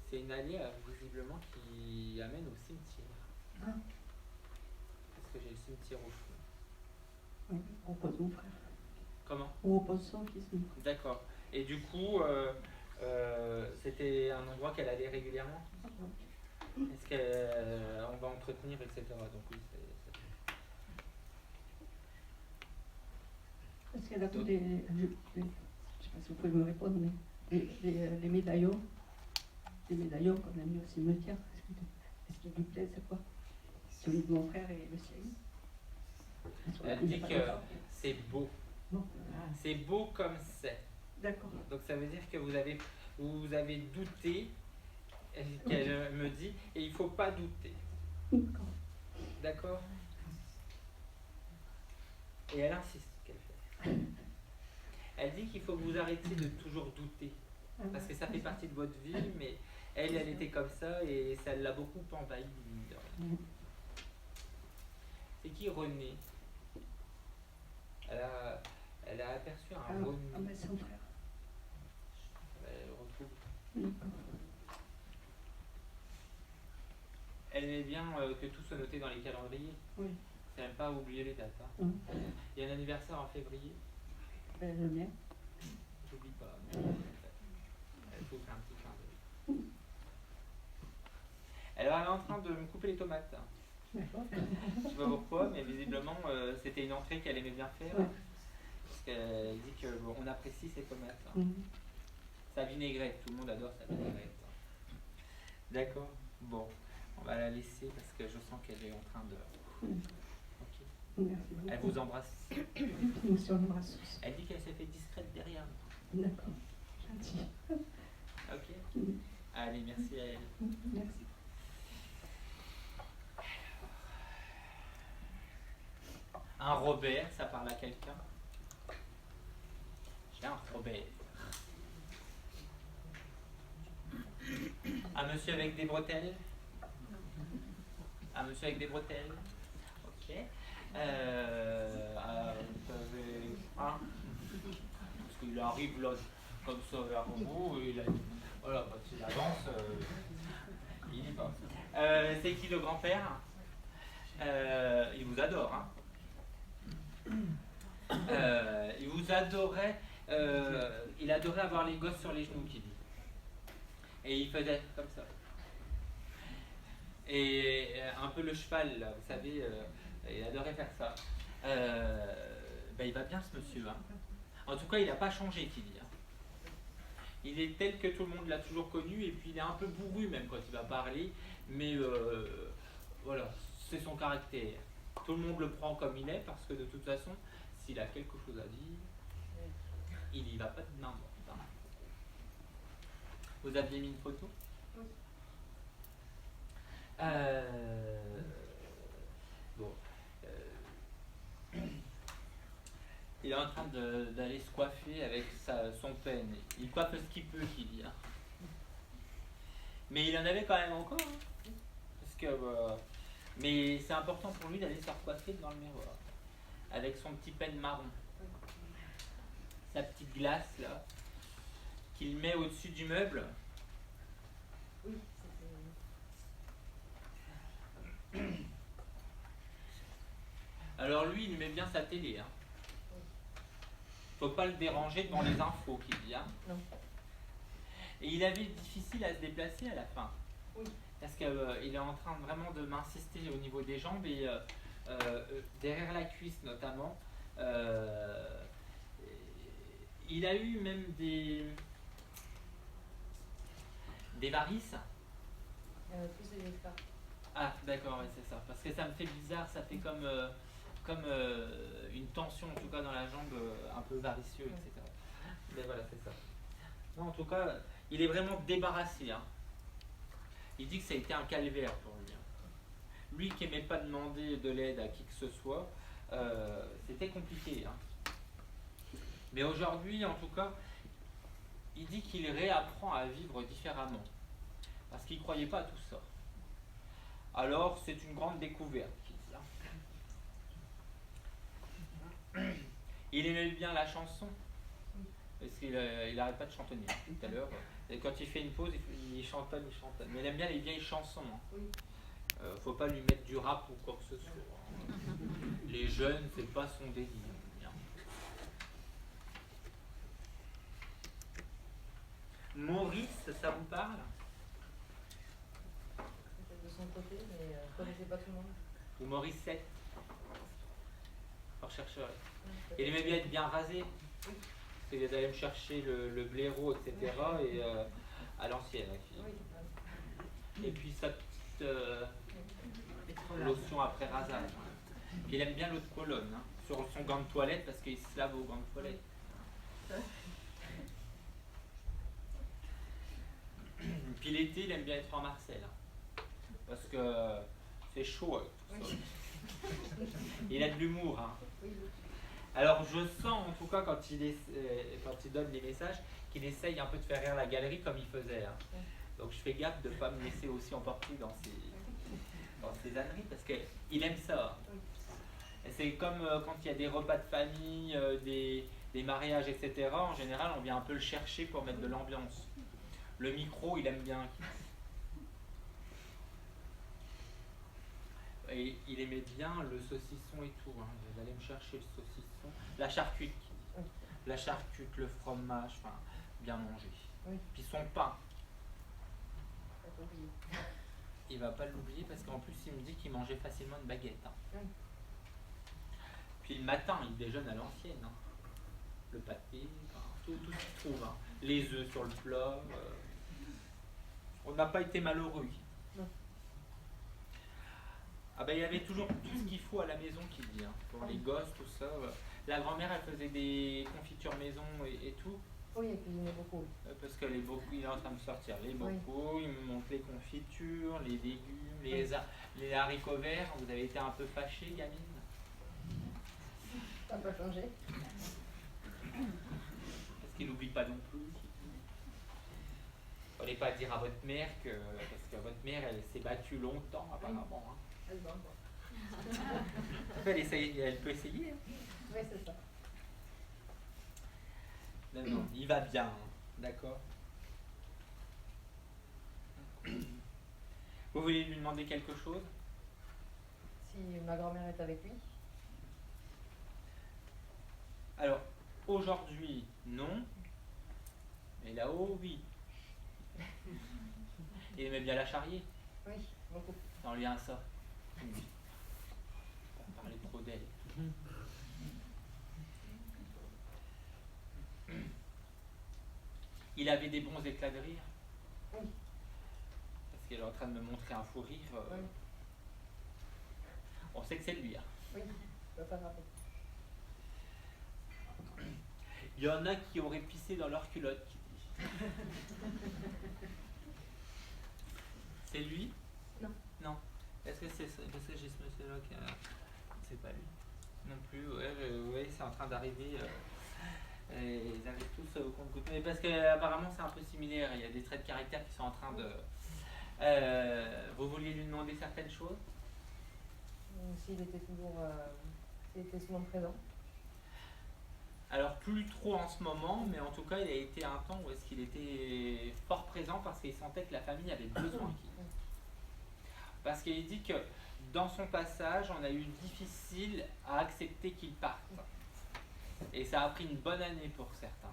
C'est une allée visiblement qui amène au cimetière. Ah. Parce que j'ai le cimetière au fond. Oui, on repose mon frère. Comment? On repose son fils. Oui. D'accord. Et du coup, c'était un endroit qu'elle allait régulièrement? Est-ce qu'on va entretenir, etc. Donc oui, c'est... Parce qu'elle a tous je ne sais pas si vous pouvez me répondre, mais les médaillons, qu'on a mis au cimetière, est-ce qu'ils lui plaisent, c'est quoi? Celui de mon frère et le sien. Elle dit que c'est beau. Bon. C'est beau comme c'est. D'accord. Donc ça veut dire que vous avez douté, qu'elle me dit, et il ne faut pas douter. D'accord. D'accord? Et elle insiste qu'elle fait. Elle dit qu'il faut que vous arrêtiez de toujours douter. Parce que ça fait partie de votre vie, mais elle était comme ça et ça l'a beaucoup envahi. C'est qui René? Elle a aperçu un René. Ah ben c'est mon frère. Elle le retrouve. D'accord. Elle aimait bien que tout soit noté dans les calendriers. Oui. C'est même pas à oublier les dates. Hein. Il y a un anniversaire en février. Ben, le mien. J'oublie pas. Elle faut faire un petit clin d'œil. Elle est en train de me couper les tomates. D'accord. Je sais pas pourquoi, mais visiblement c'était une entrée qu'elle aimait bien faire. Ouais. Parce qu'elle dit qu'on apprécie ses tomates. Mhm. Sa vinaigrette, tout le monde adore sa vinaigrette. D'accord. Bon, on va la laisser parce que je sens qu'elle est en train de... Ok. Merci beaucoup. Elle vous embrasse. Nous aussi, on embrasse tous. Elle dit qu'elle s'est fait discrète derrière. D'accord. Gentil. Ok. Allez, merci à elle. Merci. Un Robert, ça parle à quelqu'un? J'ai un Robert. Un monsieur avec des bretelles? Un monsieur avec des bretelles? Ok. Vous avez un? Parce qu'il arrive là, comme ça vers vous, et voilà, quand il avance, il y va. C'est qui le grand-père? Il vous adore, hein? Il vous adorait, il adorait avoir les gosses sur les genoux, qu'il dit. Et il faisait comme ça. Et un peu le cheval, là, vous savez, il adorait faire ça. Il va bien ce monsieur, hein. En tout cas, il n'a pas changé, qu'il dit. Hein. Il est tel que tout le monde l'a toujours connu, et puis il est un peu bourru même quand il va parler, mais voilà, c'est son caractère. Tout le monde le prend comme il est, parce que de toute façon, s'il a quelque chose à dire, il n'y va pas de n'importe. Hein. Vous aviez mis une photo? Oui. Bon. Il est en train d'aller se coiffer avec son peigne. Il coiffe ce qu'il peut, qu'il dit. Hein. Mais il en avait quand même encore. Hein. Parce que, mais c'est important pour lui d'aller se recoiffer dans le miroir. Avec son petit peigne marron. Sa petite glace, là. Qu'il met au-dessus du meuble. Oui, Alors lui, il met bien sa télé. Hein. Faut pas le déranger devant les infos, qu'il dit. Hein. Non. Et il avait difficile à se déplacer à la fin. Oui. Parce qu'il est en train vraiment de m'insister au niveau des jambes et derrière la cuisse notamment. Il a eu même des varices. Plus de l'espace. Ah d'accord, ouais, c'est ça. Parce que ça me fait bizarre, ça fait comme une tension en tout cas dans la jambe, un peu varicieux, etc. Mais voilà, c'est ça. Non, en tout cas, il est vraiment débarrassé. Hein. Il dit que ça a été un calvaire pour lui. Hein. Lui qui n'aimait pas demander de l'aide à qui que ce soit, c'était compliqué. Hein. Mais aujourd'hui, en tout cas, il dit qu'il réapprend à vivre différemment. Parce qu'il ne croyait pas à tout ça. Alors, c'est une grande découverte. Qu'il dit, hein. Il aimait bien la chanson. Parce qu'il n'arrête pas de chantonner tout à l'heure. Et quand il fait une pause, il chantonne. Mais il aime bien les vieilles chansons. Hein. Oui. Faut pas lui mettre du rap ou quoi que ce soit. Hein. Les jeunes, c'est pas son délire. Maurice, ça vous parle? Peut-être de son côté, mais je ne connaissais pas tout le monde. Ou Maurice 7? Je rechercherai. Il aimait bien être bien rasé. Il allait me chercher le blaireau, etc. Et à l'ancienne. Oui. Et puis sa petite lotion après rasage. Puis il aime bien l'eau de Cologne. Hein, sur son gant de toilette parce qu'il se lave au gant de toilette. Puis l'été, il aime bien être en Marcel. Hein, parce que c'est chaud avec tout ça. Il a de l'humour. Hein. Alors je sens en tout cas quand il donne les messages qu'il essaye un peu de faire rire la galerie comme il faisait. Hein. Donc je fais gaffe de ne pas me laisser aussi emporter dans ses âneries parce qu'il aime ça. Et c'est comme quand il y a des repas de famille, des mariages, etc. En général, on vient un peu le chercher pour mettre de l'ambiance. Le micro, il aime bien. Et il aimait bien le saucisson et tout. Hein. Il allait me chercher le saucisson. La charcute. La charcute, le fromage, enfin, bien manger. Oui. Puis son pain. Il va pas l'oublier parce qu'en plus, il me dit qu'il mangeait facilement une baguette. Hein. Oui. Puis le matin, il déjeune à l'ancienne. Hein. Le pâté, enfin, tout ce qu'il trouve. Hein. Les œufs sur le plat. On n'a pas été malheureux. Non. Ah ben il y avait toujours tout ce qu'il faut à la maison qui dit, hein, pour les gosses, tout ça. La grand-mère elle faisait des confitures maison et tout, Oui, elle cuisinait beaucoup. parce que il est en train de sortir les Oui. bocaux, il me montre les confitures, les légumes, Oui. les haricots verts. Vous avez été un peu fâchée, gamine? Ça n'a pas changé. Parce qu'il n'oublie pas non plus. Fallait pas dire à votre mère que, parce que votre mère elle s'est battue longtemps apparemment. Hein. Elle se bat encore. Elle peut essayer. Hein. Oui, c'est ça. Non, non, il va bien, hein. D'accord. Vous voulez lui demander quelque chose? Si ma grand-mère est avec lui, Alors, aujourd'hui, non. Mais là-haut, oui. Il aimait bien la charrier. oui, beaucoup. On lui a un ça. Pas parler trop d'elle. Il avait des bons éclats de rire. Oui. Parce qu'elle est en train de me montrer un fou rire. Oui. On sait que c'est lui. Hein. Oui, je peux pas me rappeler. Il y en a qui auraient pissé dans leur culotte. Qui dit. C'est lui? Non. Non. Est-ce que c'est ça? Parce que j'ai ce monsieur-là qui c'est pas lui. Non plus. Ouais, c'est en train d'arriver. Et ils arrivent tous au compte-gouttes. Mais parce qu'apparemment c'est un peu similaire. Il y a des traits de caractère qui sont en train de. Vous vouliez lui demander certaines choses? S'il était toujours s'il était souvent présent. Alors plus trop en ce moment, mais en tout cas il a été un temps où est-ce qu'il était fort présent parce qu'il sentait que la famille avait besoin qu'il. Parce qu'il dit que dans son passage, on a eu difficile à accepter qu'il parte. Et ça a pris une bonne année pour certains.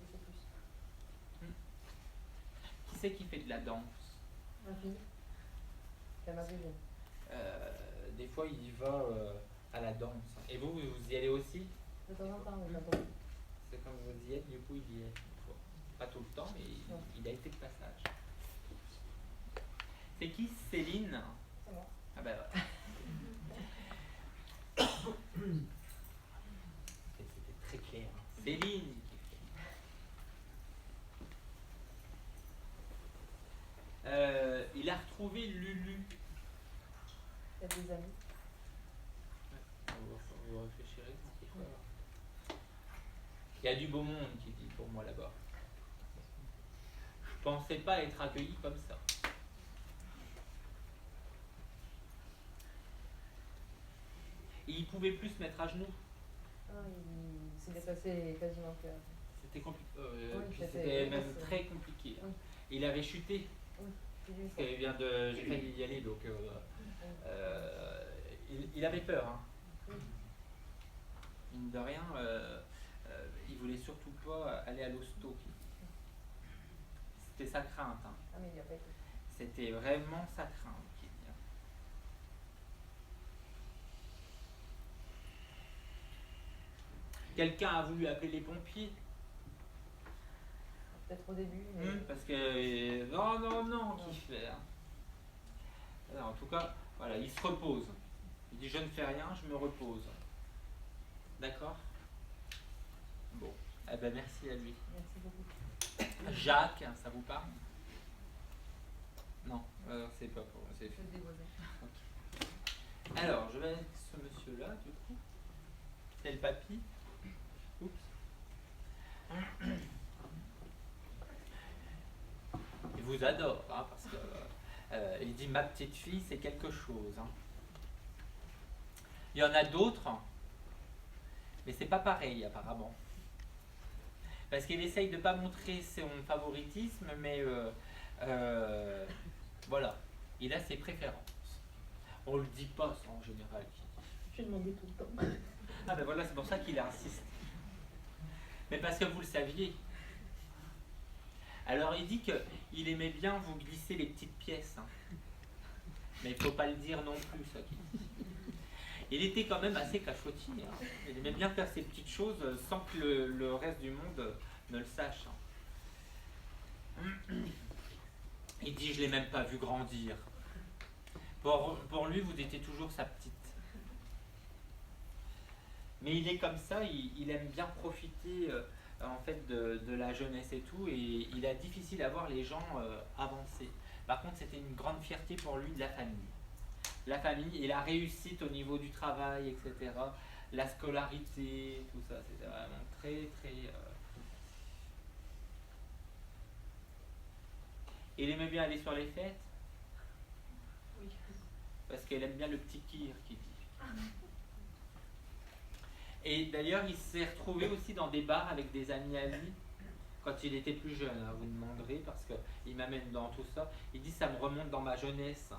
Je sais plus. Qui c'est qui fait de la danse? Ma fille. Elle m'a vu. Des fois il y va à la danse. Et vous y allez aussi? De temps en temps, oui, quand on- C'est quand vous y êtes, du coup il y est. Pas tout le temps, mais il a été de passage. C'est qui Céline? C'est moi. Ah ben voilà. C'était très clair. Hein. Céline qui fait. Il a retrouvé Lulu. Il y a des amis. Vous réfléchirez, c'est quoi? Il y a du beau monde qui dit pour moi là-bas. Je pensais pas être accueilli comme ça. Et il pouvait plus se mettre à genoux. Ah, il s'est déplacé quasiment plus. C'était compliqué. Oui, C'était même c'est- très compliqué. Hein. Oui. Il avait chuté. J'ai vu Parce ça. qu'il vient de. J'ai failli y aller, donc. Il avait peur. Hein. Oui. Mine de rien, il voulait surtout pas aller à l'hosto. C'était sa crainte. Hein. Ah, mais il n'y a pas été. C'était vraiment sa crainte. Qu'il dit, hein. Quelqu'un a voulu appeler les pompiers. Peut-être au début, mais. Parce que. Non, qu'il fait. Hein. Alors, en tout cas, voilà, il se repose. Il dit je ne fais rien, je me repose. D'accord? Bon. Eh ben merci à lui. Merci beaucoup. Jacques, ça vous parle? Non, c'est pas pour. C'est Je vais dévoiser. Alors, je vais avec ce monsieur-là, du coup. C'est le papy. Oups. Il vous adore, hein, parce que il dit ma petite fille, c'est quelque chose. Hein. Il y en a d'autres, mais c'est pas pareil apparemment. Parce qu'il essaye de pas montrer son favoritisme, mais voilà, il a ses préférences. On le dit pas ça en général. J'ai demandé tout le temps. Ah ben voilà, c'est pour ça qu'il insiste. Mais parce que vous le saviez. Alors il dit qu'il aimait bien vous glisser les petites pièces. Hein. Mais il ne faut pas le dire non plus, ça qu'il dit. Il était quand même assez cachotier. Hein. Il aimait bien faire ces petites choses sans que le reste du monde ne le sache. Hein. Il dit je ne l'ai même pas vu grandir. Pour lui, vous étiez toujours sa petite. Mais il est comme ça, il aime bien profiter en fait de la jeunesse et tout, et il a difficile à voir les gens avancer. Par contre, c'était une grande fierté pour lui de la famille. La famille et la réussite au niveau du travail, etc. La scolarité, tout ça, c'était vraiment très, très... Il aimait bien aller sur les fêtes, Oui. parce qu'elle aime bien le petit kir qui dit. Et d'ailleurs, il s'est retrouvé aussi dans des bars avec des amis à lui quand il était plus jeune. Hein, vous demanderez, parce qu'il m'amène dans tout ça. Il dit ça me remonte dans ma jeunesse.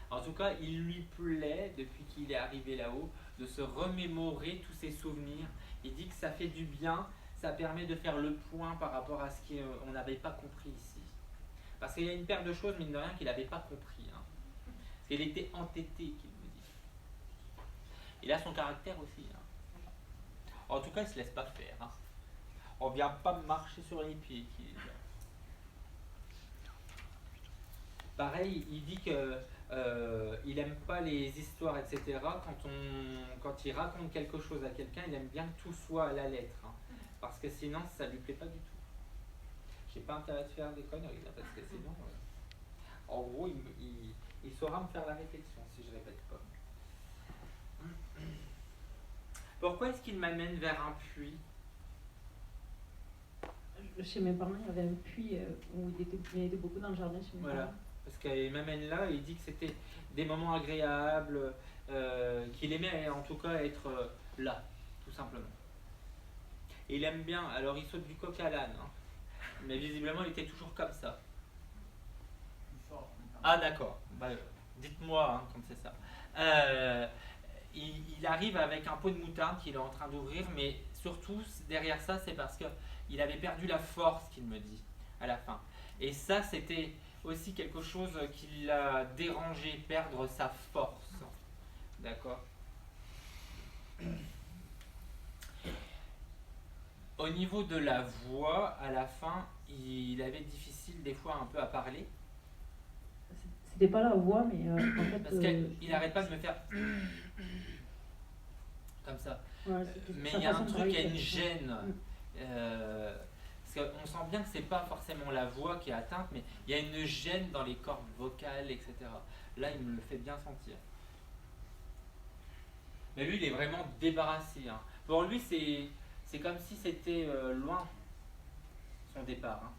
En tout cas, il lui plaît, depuis qu'il est arrivé là-haut, de se remémorer tous ses souvenirs. Il dit que ça fait du bien, ça permet de faire le point par rapport à ce qu'on n'avait pas compris ici. Parce qu'il y a une paire de choses, mine de rien, qu'il n'avait pas compris. Hein. Parce qu'il était entêté, qu'il vous dit. Il a son caractère aussi. Hein. En tout cas, il ne se laisse pas faire. Hein. On ne vient pas marcher sur les pieds. Pareil, il dit que il n'aime pas les histoires, etc. Quand il raconte quelque chose à quelqu'un, il aime bien que tout soit à la lettre. Hein. Parce que sinon, ça ne lui plaît pas du tout. J'ai pas intérêt de faire des conneries, là, parce que sinon... en gros, il saura me faire la réflexion si je répète pas. Pourquoi est-ce qu'il m'amène vers un puits? Chez mes parents, il y avait un puits où il était beaucoup dans le jardin chez mes Voilà. parents. Parce qu'il m'amène là et il dit que c'était des moments agréables, qu'il aimait en tout cas être là, tout simplement. Et il aime bien, alors il saute du coq à l'âne, hein. Mais visiblement il était toujours comme ça. Ah d'accord, bah, dites-moi hein, quand c'est ça. Il arrive avec un pot de moutarde qu'il est en train d'ouvrir, mais surtout derrière ça c'est parce qu'il avait perdu la force, qu'il me dit, à la fin. Et ça c'était aussi quelque chose qui l'a dérangé, perdre sa force. D'accord. Au niveau de la voix, à la fin, il avait difficile des fois un peu à parler. C'était pas la voix, mais en fait. Parce qu'il n'arrête pas de me faire comme ça. Ouais, Mais il y a un truc, il y a une gêne. Parce qu'on sent bien que c'est pas forcément la voix qui est atteinte, mais il y a une gêne dans les cordes vocales, etc. Là, il me le fait bien sentir. Mais lui, il est vraiment débarrassé. Hein. Pour lui, c'est comme si c'était loin, son départ. Hein.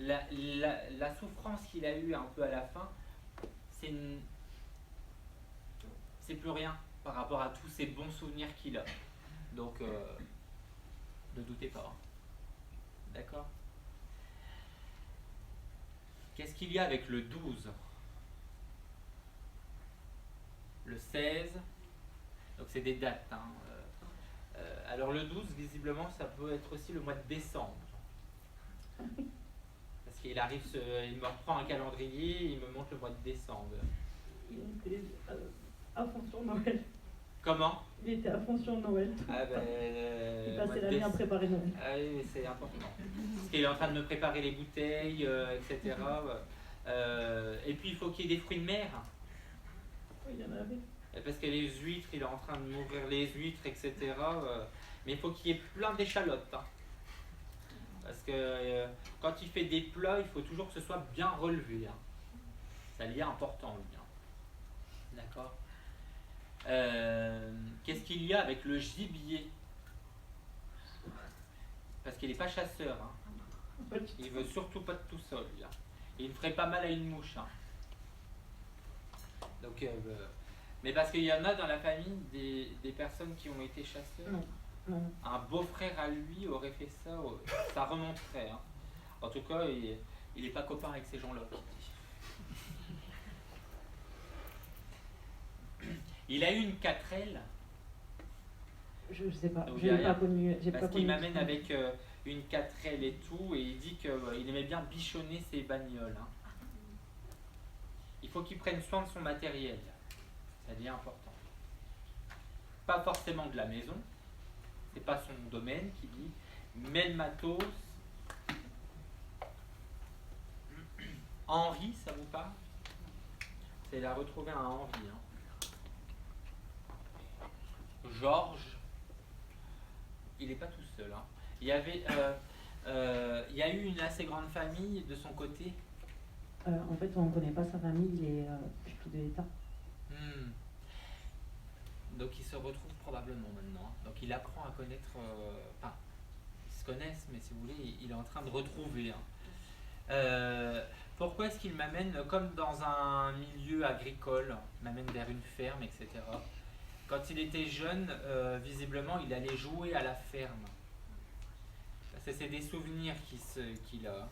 La souffrance qu'il a eue un peu à la fin, c'est plus rien par rapport à tous ces bons souvenirs qu'il a. Donc, ne doutez pas. Hein. D'accord? Qu'est-ce qu'il y a avec le 12? Le 16? Donc c'est des dates. Hein. Alors le 12, visiblement, ça peut être aussi le mois de décembre. Parce qu'il arrive, il me reprend un calendrier, il me montre le mois de décembre. Il était à fond sur Noël. Comment? Il était à fond sur Noël. Ah ben, il passait la nuit à préparer Noël. Ah oui, c'est important. Parce qu'il est en train de me préparer les bouteilles, etc. Et puis il faut qu'il y ait des fruits de mer. Oui, il y en avait. Parce que les huîtres, il est en train de m'ouvrir les huîtres, etc. Mais il faut qu'il y ait plein d'échalotes. Hein. Parce que quand il fait des plats, il faut toujours que ce soit bien relevé. Hein. Ça lui est important, le bien. D'accord. Qu'est-ce qu'il y a avec le gibier? Parce qu'il n'est pas chasseur. Hein. Il veut surtout pas de tout seul. Là. Et il ferait pas mal à une mouche. Hein. Donc, mais parce qu'il y en a dans la famille des personnes qui ont été chasseurs. Non. Non. Un beau-frère à lui aurait fait ça, ça remonterait. Hein. En tout cas, il n'est pas copain avec ces gens-là. Il a eu une 4L. Je sais pas. Donc, Je n'ai pas connu. Parce qu'il m'amène avec une 4L et tout, et il dit qu'il aimait bien bichonner ses bagnoles. Hein. Il faut qu'il prenne soin de son matériel. Ça devient important. Pas forcément de la maison, c'est pas son domaine qui dit, mais le matos. Henri, ça vous parle? C'est la retrouver à envie. Hein. Georges, il n'est pas tout seul. Hein. Il y a eu une assez grande famille de son côté. En fait, on ne connaît pas sa famille, il est plutôt de l'État. Donc il se retrouve probablement maintenant. Hein. Donc il apprend à connaître. Enfin, ils se connaissent, mais si vous voulez, il est en train de retrouver. Hein. Pourquoi est-ce qu'il m'amène comme dans un milieu agricole, m'amène vers une ferme, etc. Quand il était jeune, visiblement, il allait jouer à la ferme. C'est des souvenirs qu'il a.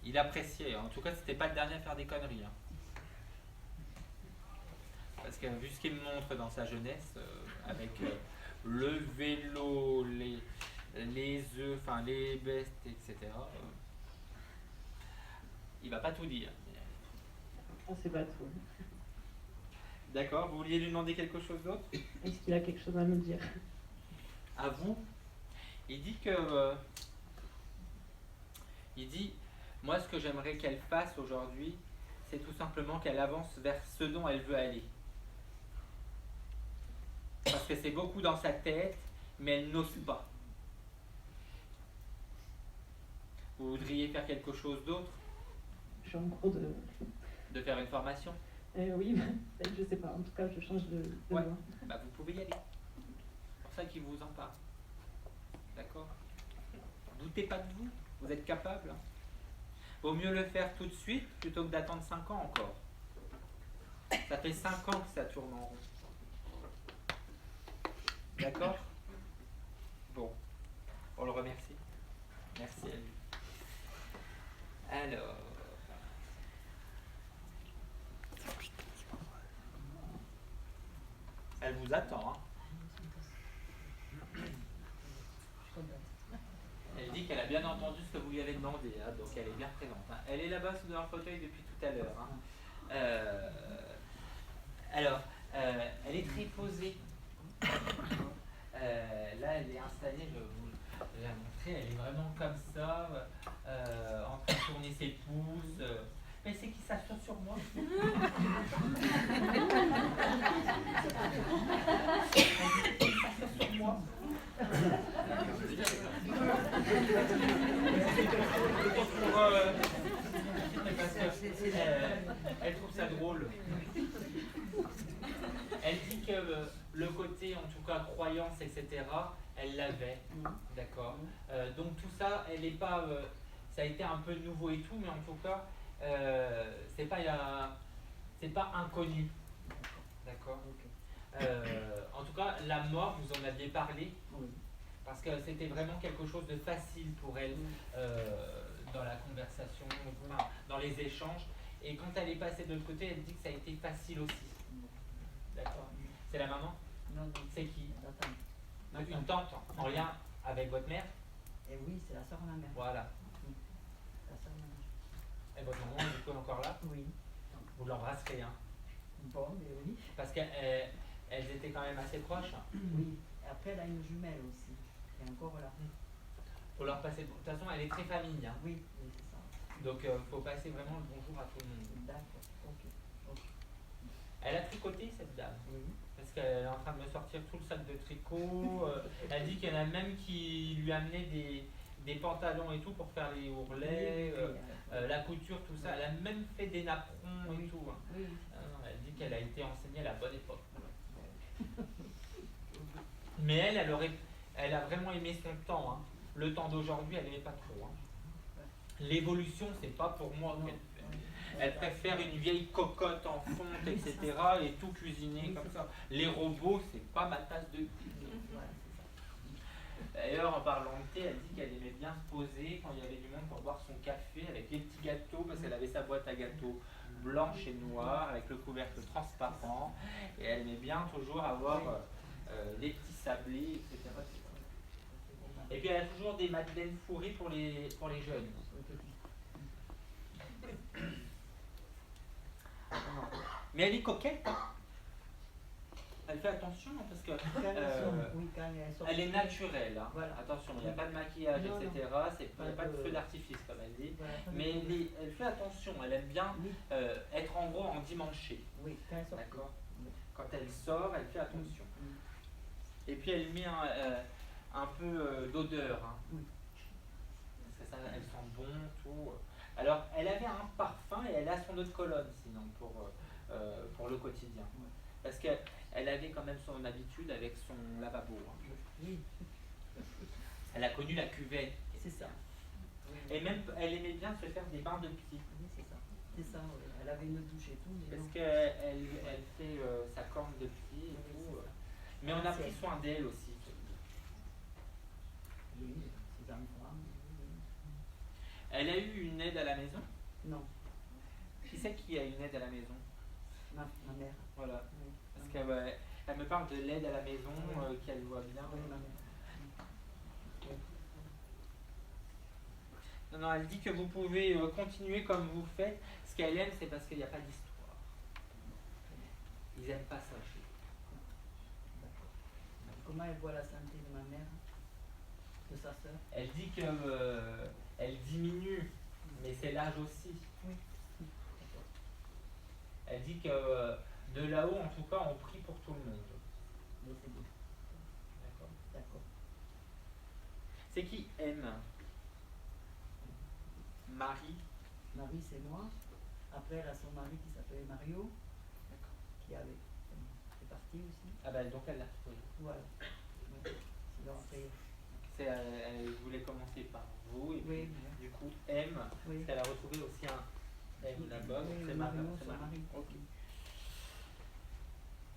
Il appréciait. En tout cas, c'était pas le dernier à faire des conneries. Hein. Parce que vu ce qu'il me montre dans sa jeunesse, avec le vélo, les œufs, enfin les bestes, etc. Il va pas tout dire. On sait pas tout. D'accord, vous vouliez lui demander quelque chose d'autre? Est-ce qu'il a quelque chose à me dire? À vous? Il dit que... il dit, moi ce que j'aimerais qu'elle fasse aujourd'hui, c'est tout simplement qu'elle avance vers ce dont elle veut aller. Parce que c'est beaucoup dans sa tête, mais elle n'ose pas. Vous voudriez faire quelque chose d'autre? Je suis en cours de... De faire une formation? Oui, je sais pas. En tout cas, je change de Ouais. voie. Bah, vous pouvez y aller. C'est pour ça qu'il vous en parle. D'accord? Doutez pas de vous. Vous êtes capable. Hein. Vaut mieux le faire tout de suite plutôt que d'attendre 5 ans encore. Ça fait 5 ans que ça tourne en rond. D'accord? Bon. On le remercie. Merci à lui. Alors... Elle vous attend. Hein. Elle dit qu'elle a bien entendu ce que vous lui avez demandé, hein, donc elle est bien présente. Hein. Elle est là-bas sous leur fauteuil depuis tout à l'heure. Hein. Alors, elle est très posée. Là, elle est installée, je vous la montrer, elle est vraiment comme ça, en train de tourner ses pouces. Mais c'est qui s'assure sur moi? Sur moi. Elle trouve ça drôle. Elle dit que le côté, en tout cas, croyance, etc., elle l'avait. D'accord. Donc tout ça, elle n'est pas... ça a été un peu nouveau et tout, mais en tout cas, c'est pas inconnu. D'accord. En tout cas, la mort, vous en aviez parlé. Parce que c'était vraiment quelque chose de facile pour elle dans la conversation, enfin, dans les échanges. Et quand elle est passée de l'autre côté, elle dit que ça a été facile aussi. D'accord. C'est la maman? Non, non. C'est qui? La tante. Donc une tante en lien avec votre mère? Et oui, c'est la soeur de ma mère. Voilà. La soeur de ma mère. Et votre maman, du coup, est encore là? Oui. Vous l'embrasserez, hein? Bon, mais oui. Parce qu'elles étaient quand même assez proches. Oui. Et après, elle a une jumelle aussi, qui est encore là. Faut leur passer. De toute façon, elle est très famille. Hein. Oui, oui, c'est ça. Donc, faut passer vraiment le bonjour à tout le monde. D'accord, ok. Elle a tricoté, cette dame. Oui. Parce qu'elle est en train de me sortir tout le sac de tricot. Elle dit qu'il y en a même qui lui amenaient des pantalons et tout pour faire les ourlets, la couture, tout ça. Elle a même fait des napperons et tout. Hein. Oui. Elle dit qu'elle a été enseignée à la bonne époque. Mais elle a vraiment aimé son temps. Hein. Le temps d'aujourd'hui, elle n'aimait pas trop. Hein. L'évolution, c'est pas pour moi qu'elle fait. Elle préfère une vieille cocotte en fonte, etc. et tout cuisiner comme ça. Les robots, c'est pas ma tasse de thé. D'ailleurs, en parlant de thé, elle dit qu'elle aimait bien se poser quand il y avait du monde pour boire son café avec les petits gâteaux, parce qu'elle avait sa boîte à gâteaux blanche et noire avec le couvercle transparent. Et elle aimait bien toujours avoir des petits sablés, etc. Et puis elle a toujours des madeleines fourries pour les jeunes. Mais elle est coquette. Hein. Elle fait attention hein, parce que Quand elles sont, oui, quand elles sont elle est naturelle. Hein. Voilà. Attention, il n'y a pas de maquillage, Non, non. etc. Il n'y a pas de feu d'artifice, comme elle dit. Voilà, quand Mais elles- elle fait attention, elle aime bien Oui, être en gros endimanchée. oui, quand elles sont. D'accord. Oui. Quand elle sort, elle fait attention. Mm. Et puis elle met un peu d'odeur. Hein. Oui. Parce que ça, elle sent bon, tout. Alors, elle avait un parfum et elle a son eau de cologne, sinon, pour le quotidien. Ouais. Parce qu'elle avait quand même son habitude avec son lavabo. Hein. Oui, Elle a connu la cuvette. c'est ça. Oui, Et même, elle aimait bien se faire des bains de pieds. oui, c'est ça. C'est ça, oui. Elle avait une douche et tout, mais Parce non. qu'elle fait sa corne de pied et Oui, tout. c'est ça. Mais on a pris soin d'elle aussi. Oui, ses enfants. Oui. Elle a eu une aide à la maison. Non, Qui c'est qui a une aide à la maison? ma mère. Voilà. Oui, Parce qu'elle elle me parle de l'aide à la maison, qu'elle voit bien. oui, ma mère. Oui. Non, non, elle dit que vous pouvez continuer comme vous faites. Ce qu'elle aime, c'est parce qu'il n'y a pas d'histoire. Ils n'aiment pas ça chez eux. D'accord. Comment elle voit la santé de ma mère, de sa sœur? Elle dit que elle diminue, mais c'est l'âge aussi. Oui. D'accord. Elle dit que de là-haut, en tout cas, on prie pour tout le monde. Mais c'est bien. D'accord. D'accord. C'est qui aime Marie. Marie, c'est moi. Après, elle a son mari qui s'appelait Mario, D'accord. qui est parti aussi. Ah ben donc elle l'a trouvé. Voilà. Oui. Sinon, après, Elle voulait commencer par vous et puis oui, du coup M, oui. parce qu'elle a retrouvé aussi un M là-bas, donc Oui, c'est le Marie. Mario, c'est son Marie. mari. Ok.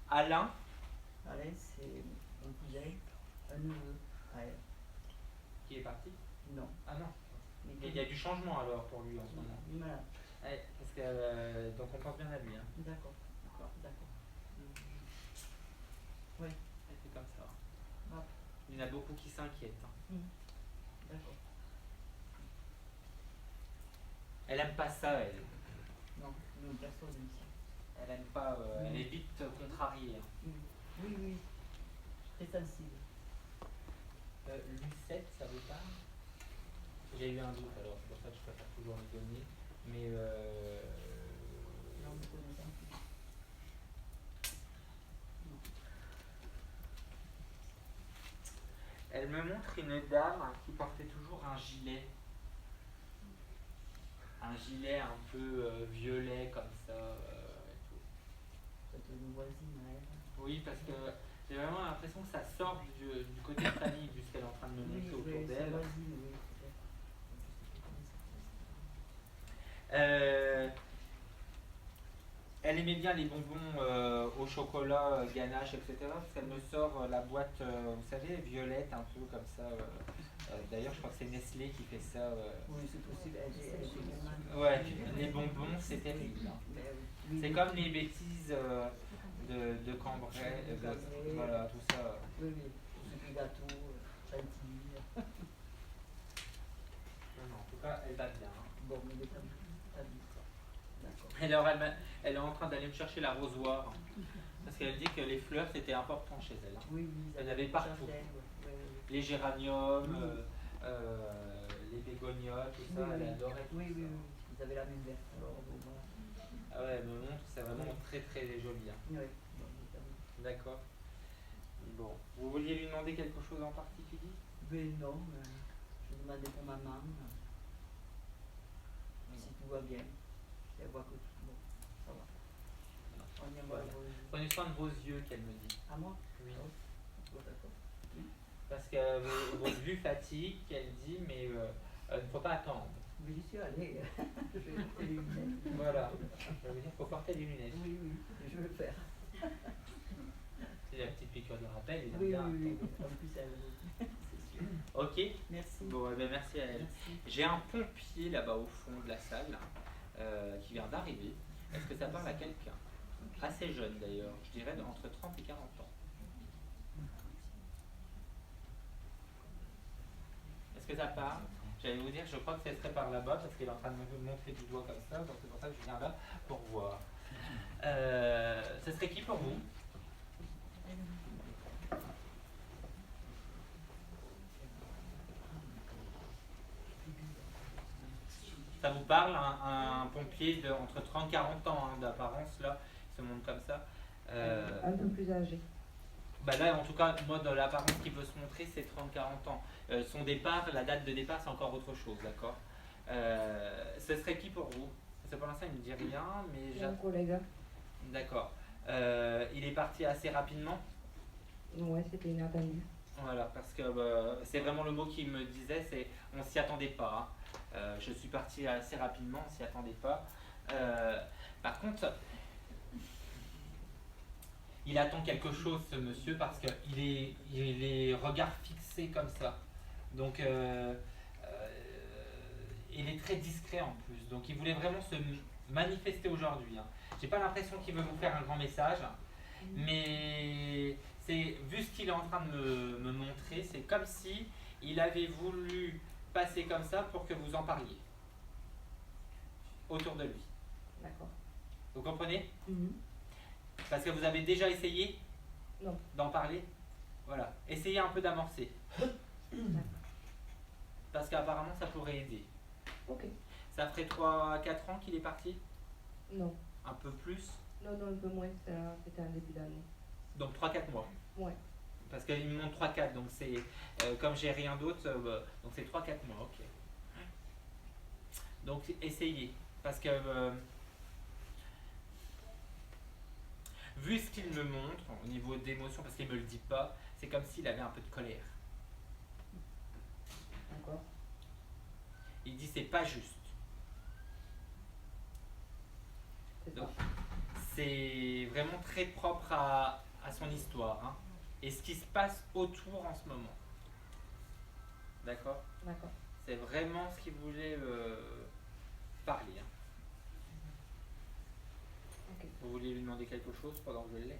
Alain, Alain, c'est mon cousin, un neveu à elle. qui est parti. Non. Ah non. Mais Et il y a du changement alors pour lui en ce moment. Il est malade. Ouais, parce que donc on pense bien à lui. Hein. D'accord. D'accord. Oui. Elle fait comme ça. Ah. Il y en a beaucoup qui s'inquiètent. Hein. D'accord. Elle aime pas ça, elle. Non, personne n'aime ça. Elle aime pas. Elle est vite contrariée. Hein. Oui, oui. Très sensible. Lucette, ça vous parle? J'ai eu un doute alors, c'est pour ça que je préfère toujours les donner. Mais Non, on ne connaît pas. Non. elle me montre une dame qui portait toujours un gilet. Un gilet un peu violet comme ça. Et tout. C'est une voisine à elle. Oui, parce que j'ai vraiment l'impression que ça sort du côté de famille, vu ce qu'elle est en train de me montrer autour c'est d'elle. voisine, oui. Elle aimait bien les bonbons au chocolat, ganache, etc. Parce qu'elle me sort la boîte, vous savez, violette, un peu comme ça. D'ailleurs, je crois que c'est Nestlé qui fait ça. Oui, c'est possible. Elle était vraiment- Ouais, les bonbons, c'est terrible. Hein. Mais oui, C'est oui. comme les bêtises de Cambrai, voilà, tout ça. Oui, oui. C'est des gâteaux, chantilly. Non, non, en tout cas, elle va bien. Hein. Bon, mais t'as vu ça. D'accord. Et alors, elle est en train d'aller me chercher l'arrosoir. Parce qu'elle dit que les fleurs, c'était important chez elle. Hein. Oui, oui. Il y en avait partout. Châtaigne, oui, oui, oui. Les géraniums, Oui. les bégonias, tout ça, Oui, elle oui. adorait tout Oui, ça. oui, oui. Vous avez la même verte, alors bon, voilà. Ah ouais, elle me montre, c'est vraiment très très joli. Hein. Oui, bon, mais t'as vu. D'accord. Bon. Vous vouliez lui demander quelque chose en particulier? Mais non, je demandais pour maman si tout va bien. Si elle voit que tout bon, ça va. On y va. Voilà. Prenez soin de vos yeux, qu'elle me dit. À moi? Oui. Oh, bon, d'accord. Parce que vos vues fatiguent, qu'elle dit, mais il ne faut pas attendre. Mais j'y suis allée. Je vais porter les lunettes. Voilà. Je veux dire, il faut porter des lunettes. Oui, oui, je vais le faire. C'est la petite piqûre de rappel, il aime Oui, bien. oui, oui. En plus, elle c'est sûr. Ok. Merci. Bon, eh ben, merci à elle. Merci. J'ai un pompier là-bas au fond de la salle qui vient d'arriver. Est-ce que ça parle à quelqu'un? Assez jeune d'ailleurs, je dirais entre 30 et 40 ans. Est-ce que ça parle? J'allais vous dire, je crois que ça serait par là-bas parce qu'elle est en train de me montrer du doigt comme ça, donc c'est pour ça que je viens là pour voir. Ce serait qui pour vous? Ça vous parle, un pompier entre 30 et 40 ans hein, d'apparence, là, il se montre comme ça. Un peu plus âgé. Bah là, en tout cas, moi, dans l'apparence qu'il veut se montrer, c'est 30-40 ans. Son départ, la date de départ, c'est encore autre chose, d'accord. Ce serait qui pour vous? Parce que pour l'instant, il ne me dit rien, mais J'ai un collègue. D'accord. Il est parti assez rapidement. Ouais, c'était inattendu. Voilà, parce que c'est vraiment le mot qu'il me disait, c'est on s'y attendait pas. Hein. Je suis parti assez rapidement, on s'y attendait pas. Par contre, il attend quelque chose, ce monsieur, parce qu'il est regard fixé comme ça. Donc, il est très discret en plus. Donc, il voulait vraiment se manifester aujourd'hui. Hein. J'ai pas l'impression qu'il veut vous faire un grand message, mais c'est vu ce qu'il est en train de me montrer, c'est comme si il avait voulu passer comme ça pour que vous en parliez autour de lui. D'accord. Vous comprenez? Mhm. Parce que vous avez déjà essayé Non. d'en parler. Voilà. Essayez un peu d'amorcer. Parce qu'apparemment ça pourrait aider. Ok. Ça ferait 3-4 ans qu'il est parti? Non. Un peu plus? Non, un peu moins, c'était un début d'année. Donc 3-4 mois. Ouais. Parce qu'il me montre 3-4, donc c'est comme j'ai rien d'autre, donc c'est 3-4 mois, ok. Donc essayez. Parce que vu ce qu'il me montre au niveau d'émotion, parce qu'il me le dit pas, c'est comme s'il avait un peu de colère. D'accord. Il dit c'est pas juste. C'est Donc, ça. c'est vraiment très propre à son histoire hein, et ce qui se passe autour en ce moment. D'accord? D'accord. C'est vraiment ce qu'il voulait parler. Hein. Ok. Vous vouliez lui demander quelque chose pendant que je l'ai?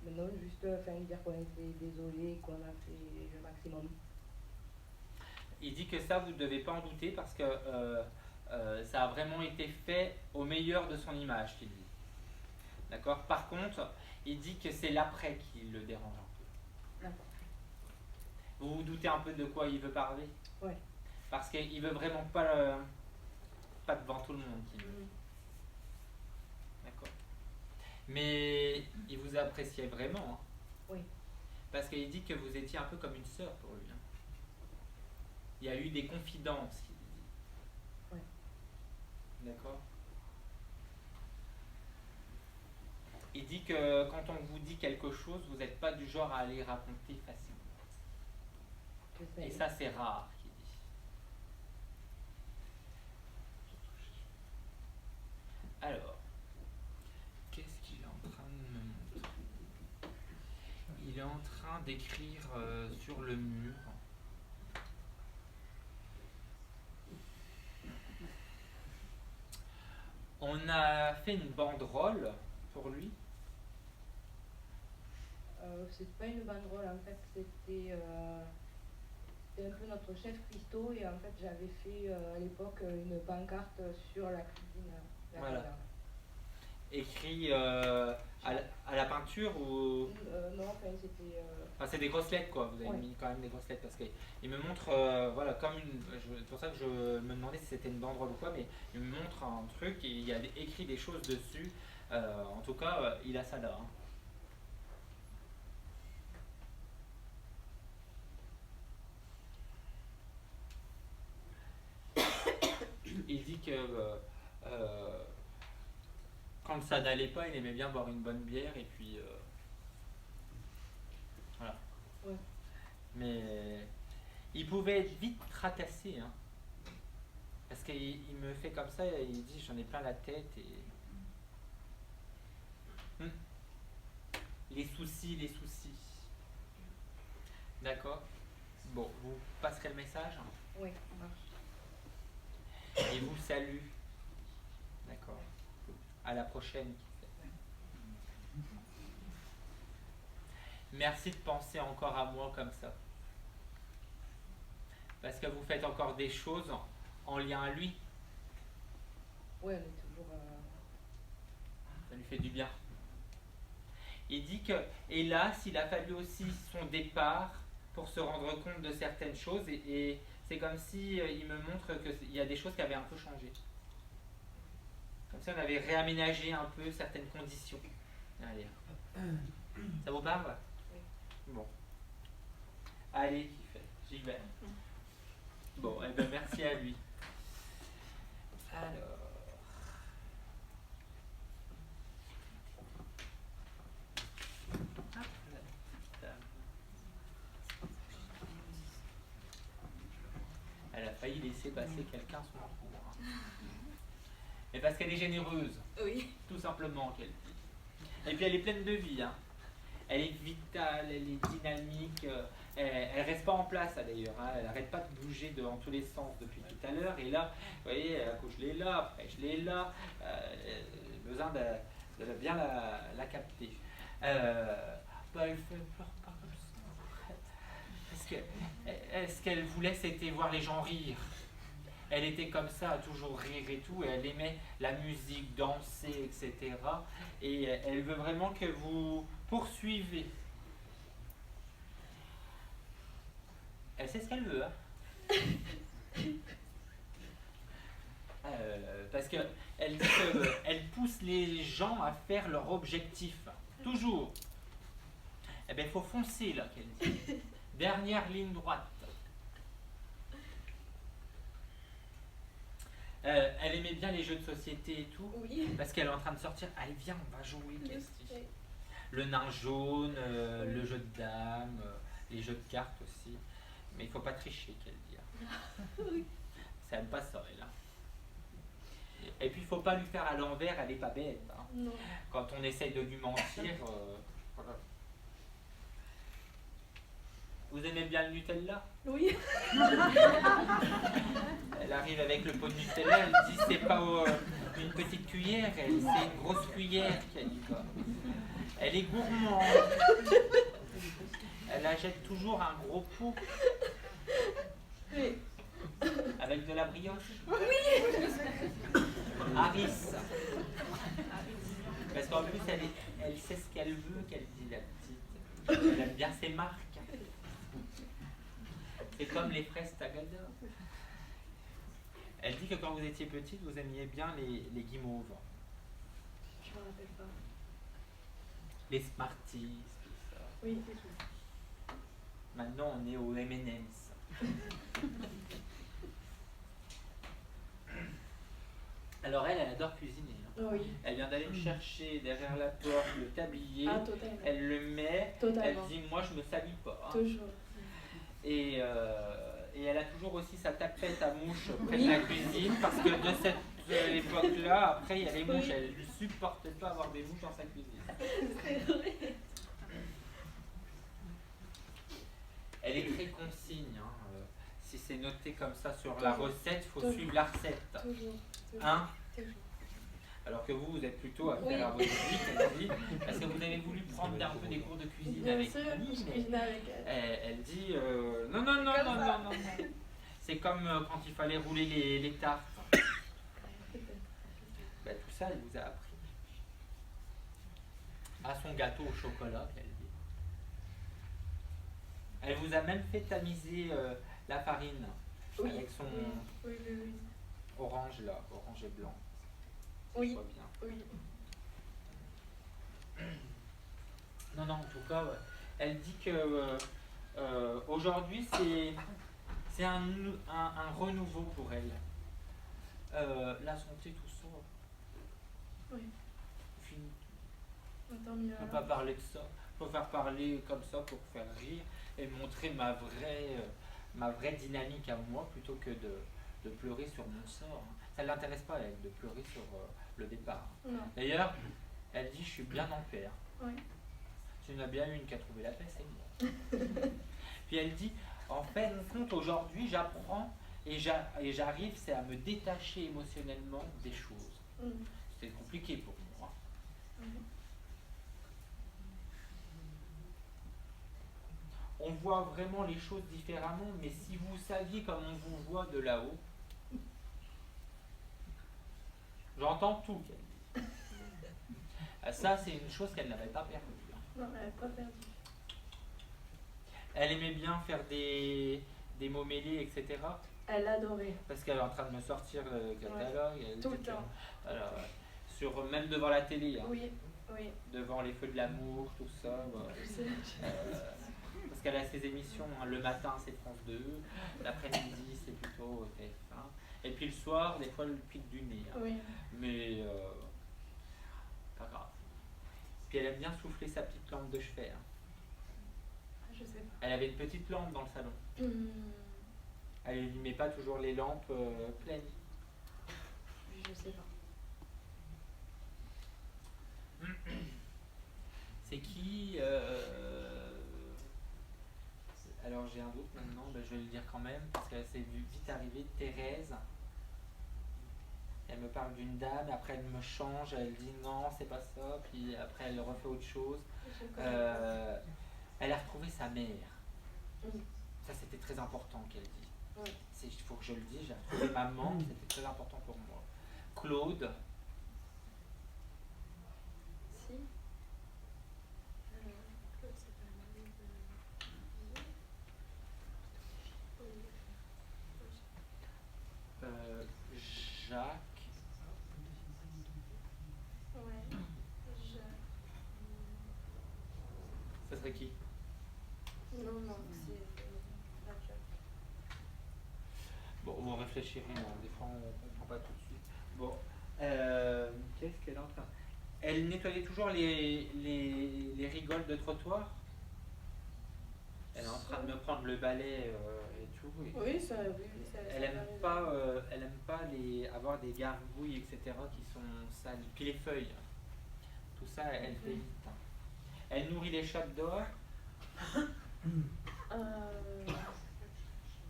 Mais non, juste dire qu'on était désolé, qu'on a fait le maximum. Il dit que ça, vous ne devez pas en douter parce que ça a vraiment été fait au meilleur de son image, qu'il dit. D'accord? Par contre, il dit que c'est l'après qui le dérange un peu. D'accord. Vous vous doutez un peu de quoi il veut parler? Ouais. Parce qu'il veut vraiment pas, pas devant tout le monde qu'il veut. D'accord. Mais il vous appréciait vraiment. Hein. Oui. Parce qu'il dit que vous étiez un peu comme une sœur pour lui. Hein. Il y a eu des confidences, il dit. Ouais. D'accord. Il dit que quand on vous dit quelque chose, vous n'êtes pas du genre à aller raconter facilement. Et ça, c'est rare, qu'il dit. Alors, qu'est-ce qu'il est en train de me montrer? Il est en train d'écrire sur le mur. On a fait une banderole pour lui. C'est pas une banderole, en fait, c'était un peu notre chef Christo, et en fait, j'avais fait à l'époque une pancarte sur la cuisine. Voilà. Écrit à la peinture ou... Non, enfin, c'était... Enfin, c'est des grosses lettres quoi, vous avez Ouais. mis quand même des grosses lettres parce qu'il me montre, voilà, comme une. C'est pour ça que je me demandais si c'était une banderole ou quoi, mais il me montre un truc et il y a écrit des choses dessus. En tout cas, il a ça là. Hein. Il dit que quand ça n'allait pas, il aimait bien boire une bonne bière et puis voilà. Ouais. Mais il pouvait être vite tracassé, hein. Parce qu'il me fait comme ça, il dit j'en ai plein la tête et les soucis. D'accord. Bon, vous passerez le message. Oui, ça marche. Et vous salue. D'accord. À la prochaine. Merci de penser encore à moi comme ça. Parce que vous faites encore des choses en lien à lui. Oui, on est toujours... Ça lui fait du bien. Il dit que, hélas, il a fallu aussi son départ pour se rendre compte de certaines choses et c'est comme si il me montre qu'il y a des choses qui avaient un peu changé. Comme si on avait réaménagé un peu certaines conditions. Allez. Ça vous parle? Oui. Bon. Allez, qui fait? J'y vais. Bon, eh ben merci à lui. Alors. Hop, la petite dame. Elle a failli laisser passer quelqu'un son tour. Hein. Mais parce qu'elle est généreuse. Oui. Tout simplement qu'elle dit. Et puis elle est pleine de vie. Hein. Elle est vitale, elle est dynamique. Elle reste pas en place d'ailleurs. Hein. Elle n'arrête pas de bouger dans tous les sens depuis tout à l'heure. Et là, vous voyez, je l'ai là, après je l'ai là. J'ai besoin de bien la capter. Elle fait pleure pas comme ça. Est-ce qu'elle voulait, c'était voir les gens rire? Elle était comme ça, à toujours rire et tout, et elle aimait la musique, danser, etc. Et elle veut vraiment que vous poursuivez. Elle sait ce qu'elle veut, hein. Parce qu'elle dit qu'elle pousse les gens à faire leur objectif. Toujours. Eh bien, il faut foncer, là, qu'elle dit. Dernière ligne droite. Elle aimait bien les jeux de société et tout, Oui. parce qu'elle est en train de sortir. Allez, viens, on va jouer, Kirsty. Oui. Le nain jaune, le jeu de dames, les jeux de cartes aussi. Mais il faut pas tricher, qu'elle dit. Oui. Ça aime pas ça, elle. Hein. Et puis, il faut pas lui faire à l'envers, elle est pas bête. Hein. Non. Quand on essaye de lui mentir, voilà. Vous aimez bien le Nutella? Oui. Elle arrive avec le pot de Nutella, elle dit c'est pas une petite cuillère, c'est une grosse cuillère qu'elle y va. Elle est gourmande. Elle achète toujours un gros pot. Oui. Avec de la brioche. Oui. Harris. Parce qu'en plus elle sait ce qu'elle veut, qu'elle dit la petite. Elle aime bien ses marques. C'est comme les fraises Tagada. Elle dit que quand vous étiez petite, vous aimiez bien les guimauves. Je me rappelle pas. Les Smarties, tout ça. Oui, c'est tout. Maintenant, on est au M&M's. Alors elle adore cuisiner. Hein. Oui. Elle vient d'aller me chercher derrière la porte le tablier. Ah, totalement. Elle le met. Totalement. Elle dit, moi, je me salis pas. Hein. Toujours. Et elle a toujours aussi sa tapette à mouches près de la cuisine, parce que de cette époque-là, après, il y a les mouches. Elle ne supportait pas avoir des mouches dans sa cuisine. C'est vrai. Elle est très consigne. Hein. Si c'est noté comme ça sur la recette, il faut suivre la recette. Toujours. Hein? Toujours. Alors que vous êtes plutôt à faire Oui. à votre vie, elle dit, parce que vous avez voulu prendre un peu des cours de cuisine Bien avec sûr, Annie, je mais cuisine avec elle. elle dit non. C'est comme quand il fallait rouler les tartes. Ben, tout ça, elle vous a appris. À son gâteau au chocolat, qu'elle dit. Elle vous a même fait tamiser la farine Oui. avec son Oui. orange là, orange et blanc. Oui. Je vois bien. Oui. Non, en tout cas, ouais. Elle dit que aujourd'hui, c'est un renouveau pour elle. La santé, tout ça. Oui. Fini. Tant mieux. On ne peut pas parler de ça. Il faut faire parler comme ça pour faire rire et montrer ma vraie dynamique à moi plutôt que de pleurer sur mon sort. Hein. Ça ne l'intéresse pas, elle, de pleurer sur le départ. Non. D'ailleurs, elle dit, je suis bien en paix. Oui. S'il y en a bien une qui a trouvé la paix, c'est moi. Puis elle dit, en fait, compte aujourd'hui, j'apprends et j'arrive, c'est à me détacher émotionnellement des choses. C'était compliqué pour moi. On voit vraiment les choses différemment, mais si vous saviez comme on vous voit de là-haut, j'entends tout qu'elle dit. Ça, c'est une chose qu'elle n'avait pas perdue. Non, elle n'a pas perdu. Elle aimait bien faire des des mots mêlés, etc. Elle adorait. Parce qu'elle est en train de me sortir le catalogue. Elle Tout le dit que- temps. Alors, même devant la télé, hein, Oui, oui. devant les feux de l'amour, tout ça. Voilà. Je sais. Parce qu'elle a ses émissions, hein. Le matin c'est France 2, l'après-midi c'est plutôt TF1, et puis le soir, des fois le pic du nez. Hein. Oui. Mais pas grave. Puis elle aime bien souffler sa petite lampe de chevet. Hein. Je sais pas. Elle avait une petite lampe dans le salon. Elle ne met pas toujours les lampes pleines. Je sais pas. C'est qui Alors j'ai un doute maintenant, ben, je vais le dire quand même, parce qu'elle s'est vite arrivée, Thérèse. Elle me parle d'une dame, après elle me change, elle dit non, c'est pas ça, puis après elle refait autre chose. Je connais. Elle a retrouvé sa mère. Mm. Ça c'était très important qu'elle dit. Ouais. Il faut que je le dise, j'ai retrouvé maman, c'était très important pour moi. Claude, Si. Claude, c'est pas le mari de... Jacques, Ouais. ça serait qui? Non, non, c'est la Jack. Bon, on réfléchira, hein. Des fois on comprend pas tout de suite. Bon, qu'est-ce qu'elle est en train? Elle nettoyait toujours les rigoles de trottoir. Elle est en train de me prendre le balai et tout. Oui, ça, oui, ça. Elle aime pas avoir des gargouilles, etc. qui sont sales. Puis les feuilles, tout ça, elle fait vite. Hein. Elle nourrit les chats dehors.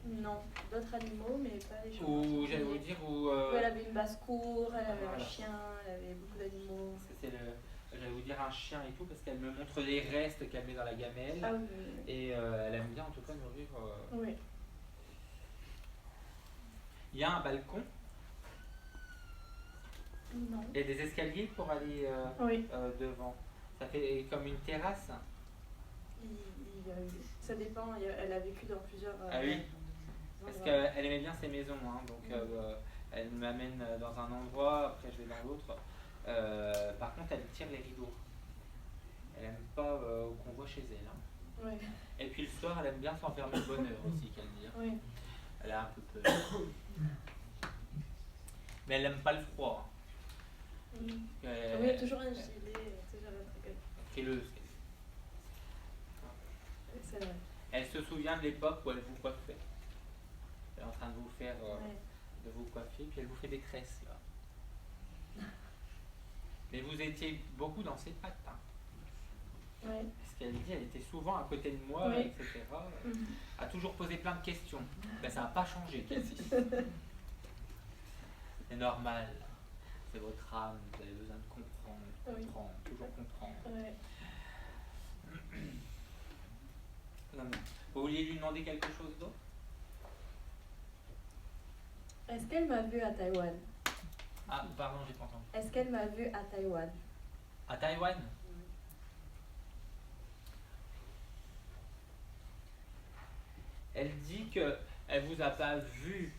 Non, d'autres animaux, mais pas les chats. Ou j'allais vous dire où. Elle avait une basse-cour, elle avait Voilà. un chien, elle avait beaucoup d'animaux. J'allais vous dire un chien et tout, parce qu'elle me montre les restes qu'elle met dans la gamelle. Ah oui, oui, Et elle aime bien en tout cas nourrir. oui. Il y a un balcon Non. et des escaliers pour aller Oui. devant. Ça fait comme une terrasse. Ça dépend, elle a vécu dans plusieurs. Ah oui. Parce endroits. qu'elle aimait bien ses maisons, hein, donc elle m'amène dans un endroit, après je vais dans l'autre. Par contre, elle tire les rideaux. Elle aime pas qu'on voit chez elle. Hein. Oui. Et puis le soir, elle aime bien s'enfermer de bonne heure aussi, qu'elle dit. Hein. Oui. Elle a un peu peur. Mais elle aime pas le froid. Oui, il y a toujours un gilet, toujours un truc. Frileuse. C'est vrai. Elle se souvient de l'époque où elle vous coiffait. Elle est en train de vous faire, Ouais. de vous coiffer, puis elle vous fait des tresses là. Mais vous étiez beaucoup dans ses pattes. Hein. Ouais. Parce qu'elle dit, elle était souvent à côté de moi, Oui. etc. Mhm. A toujours posé plein de questions. Ben, ça n'a pas changé, quasi. C'est normal. C'est votre âme, vous avez besoin de comprendre, Oui. toujours comprendre. Ouais. Non, non. Vous vouliez lui demander quelque chose d'autre? Est-ce qu'elle m'a vu à Taïwan? Ah, pardon, j'ai pas entendu. Est-ce qu'elle m'a vu à Taïwan? À Taïwan? Elle dit que elle vous a pas vu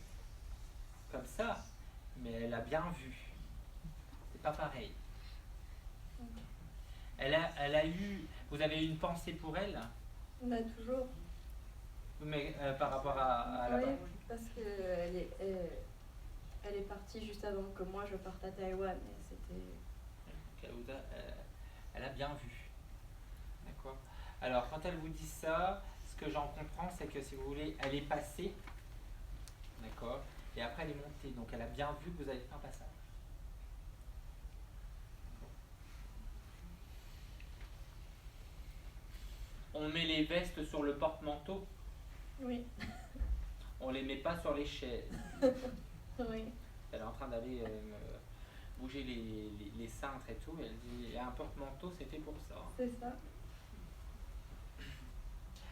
comme ça, mais elle a bien vu. C'est pas pareil. Elle a eu. Vous avez eu une pensée pour elle, Bah, toujours. mais par rapport à la. Oui, parce qu'elle elle est partie juste avant que moi je parte à Taïwan. Et c'était. Elle a bien vu. D'accord. Alors, quand elle vous dit ça, ce que j'en comprends, c'est que si vous voulez, elle est passée. D'accord. Et après, elle est montée. Donc, elle a bien vu que vous avez fait un passage. On met les vestes sur le porte-manteau. Oui. On les met pas sur les chaises. Oui. Elle est en train d'aller bouger les cintres et tout. Et elle dit, il y a un porte-manteau, c'est fait pour ça. C'est ça.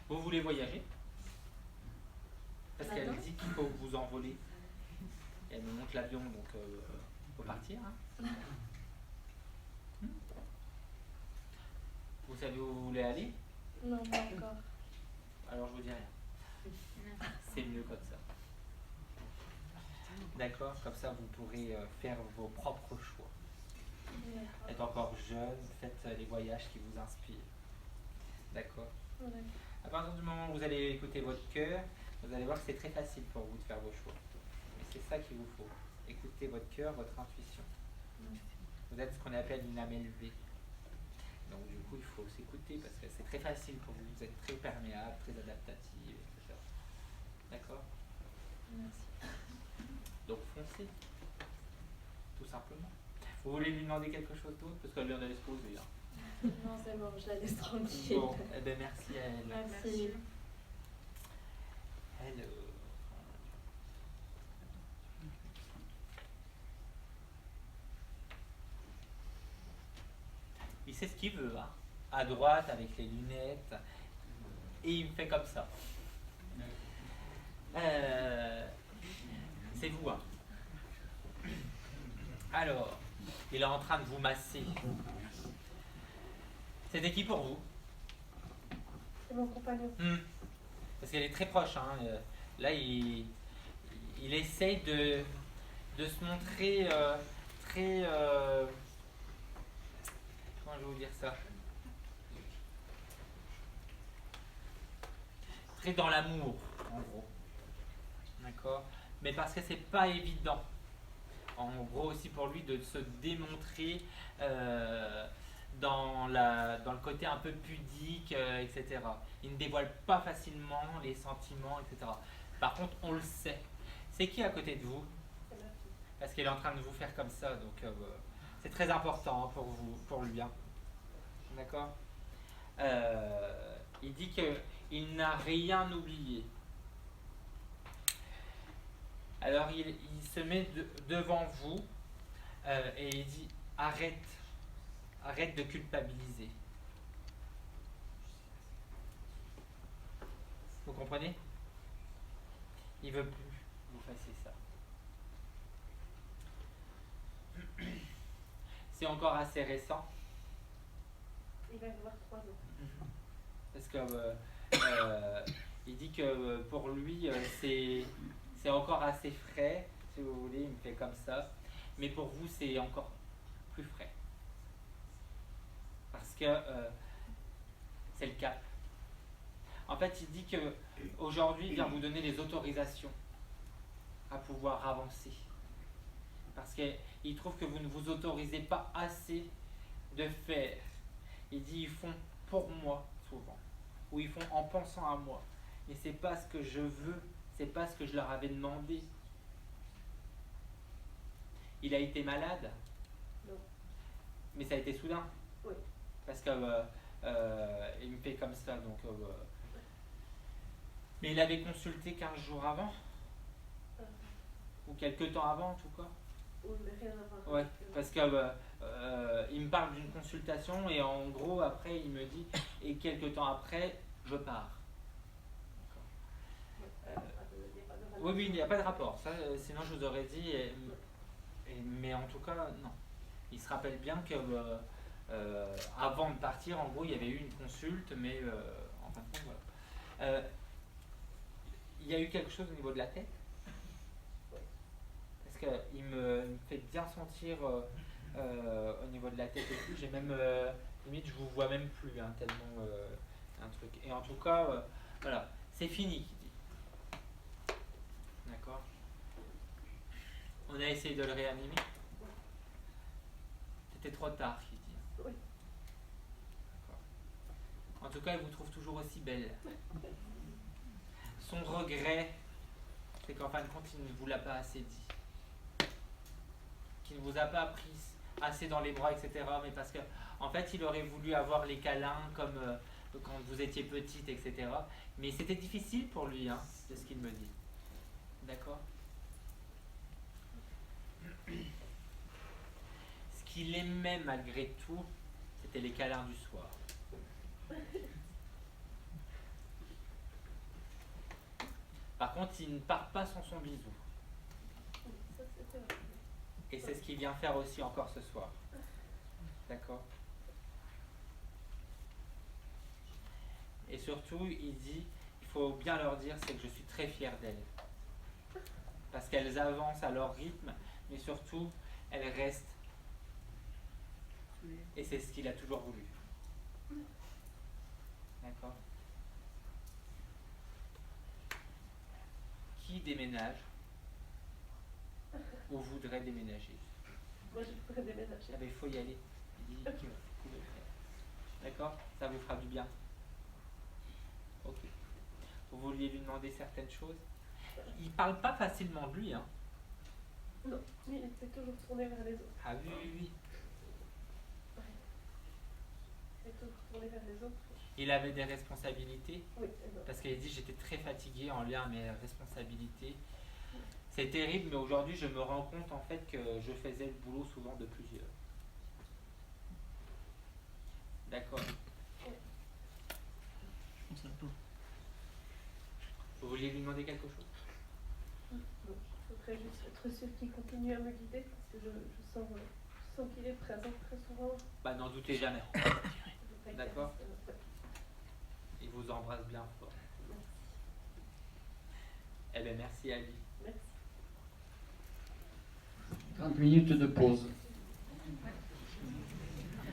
Vous voulez voyager? Parce qu'elle Maintenant dit qu'il faut vous envoler. Et elle me montre l'avion, donc faut partir. Hein. Vous savez où vous voulez aller? Non, pas encore. Alors je vous dis rien. c'est mieux comme ça. D'accord? Comme ça, vous pourrez faire vos propres choix. Êtes encore jeune, faites les voyages qui vous inspirent. D'accord? À partir du moment où vous allez écouter votre cœur, vous allez voir que c'est très facile pour vous de faire vos choix. Et c'est ça qu'il vous faut. Écoutez votre cœur, votre intuition. Vous êtes ce qu'on appelle une âme élevée. Donc du coup, il faut s'écouter parce que c'est très facile pour vous. Vous êtes très perméable, très adaptative, etc. D'accord? Merci. Donc foncez. Tout simplement. Vous voulez lui demander quelque chose d'autre? Parce qu'elle vient d'aller se poser. Hein. Non, c'est bon, je la laisse tranquille. Bon, eh ben merci à elle. Merci. Alors, il sait ce qu'il veut, hein. À droite avec les lunettes, et il me fait comme ça. C'est vous, hein. Alors, il est en train de vous masser. C'était qui pour vous? C'est mon compagnon. Parce qu'elle est très proche, hein. Là, il essaye de se montrer très... comment je vais vous dire ça? Très dans l'amour, en gros. D'accord? Mais parce que c'est pas évident. En gros aussi pour lui de se démontrer dans le côté un peu pudique, etc. Il ne dévoile pas facilement les sentiments, etc. Par contre, on le sait. C'est qui à côté de vous? C'est ma fille. Parce qu'elle est en train de vous faire comme ça, donc c'est très important, hein, pour vous, pour lui. Hein. D'accord? Il dit qu'il n'a rien oublié. Alors il se met devant vous et il dit arrête de culpabiliser. Vous comprenez? Il veut plus que vous fassiez ça. C'est encore assez récent. Il va y avoir 3 ans. Parce que il dit que pour lui c'est encore assez frais, si vous voulez, il me fait comme ça. Mais pour vous c'est encore plus frais. Parce que c'est le cap. En fait, il dit que aujourd'hui il vient vous donner les autorisations à pouvoir avancer. Parce qu'il trouve que vous ne vous autorisez pas assez de faire. Il dit ils font pour moi souvent, ou ils font en pensant à moi. Mais c'est pas ce que je veux, c'est pas ce que je leur avais demandé. Il a été malade? Non. Mais ça a été soudain? Oui. Parce que il me fait comme ça, donc. Mais il avait consulté 15 jours avant? Ou quelques temps avant en tout cas? Oui, mais rien à voir. Ouais, parce que il me parle d'une consultation et en gros après il me dit et quelques temps après je pars. Oui, il n'y a pas de rapport. Ça, sinon je vous aurais dit. Mais en tout cas non. Il se rappelle bien que avant de partir, en gros il y avait eu une consulte, mais en fin de compte voilà. Il y a eu quelque chose au niveau de la tête? Parce qu'il me fait bien sentir au niveau de la tête et tout. J'ai même, limite, je vous vois même plus, hein, tellement un truc. Et en tout cas, voilà, c'est fini, qu'il dit. D'accord? On a essayé de le réanimer. C'était trop tard, qu'il dit. Oui. D'accord. En tout cas, il vous trouve toujours aussi belle. Son regret, c'est qu'en fin de compte, il ne vous l'a pas assez dit. Qu'il ne vous a pas pris assez dans les bras, etc. Mais parce que, en fait, il aurait voulu avoir les câlins comme quand vous étiez petite, etc. Mais c'était difficile pour lui, hein, c'est ce qu'il me dit. D'accord? Ce qu'il aimait malgré tout, c'était les câlins du soir. Par contre, il ne part pas sans son bisou. Ça, c'était vrai. Et c'est ce qu'il vient faire aussi encore ce soir. D'accord? Et surtout, il dit, il faut bien leur dire, c'est que je suis très fier d'elles. Parce qu'elles avancent à leur rythme, mais surtout, elles restent. Et c'est ce qu'il a toujours voulu. D'accord? Qui déménage ou voudrait déménager? Moi, je voudrais déménager. Ah ben, il faut y aller. Il dit qu'il faut le faire. D'accord? Ça vous fera du bien. Ok. Vous vouliez lui demander certaines choses? Il parle pas facilement de lui, hein? Non, mais il était toujours tourné vers les autres. Ah oui, oui, oui. Il était toujours tourné vers les autres. Il avait des responsabilités? Oui, c'est Parce qu'il a dit j'étais très fatigué en lien à mes responsabilités. C'est terrible, mais aujourd'hui je me rends compte en fait que je faisais le boulot souvent de plusieurs. D'accord. Vous vouliez lui demander quelque chose? Non, il faudrait juste être sûr qu'il continue à me guider parce que je sens qu'il est présent très souvent. Bah n'en doutez jamais. Je voudrais D'accord. qu'il reste, Il vous embrasse bien fort. Merci. Eh bien merci Ali. Merci. 30 minutes de pause.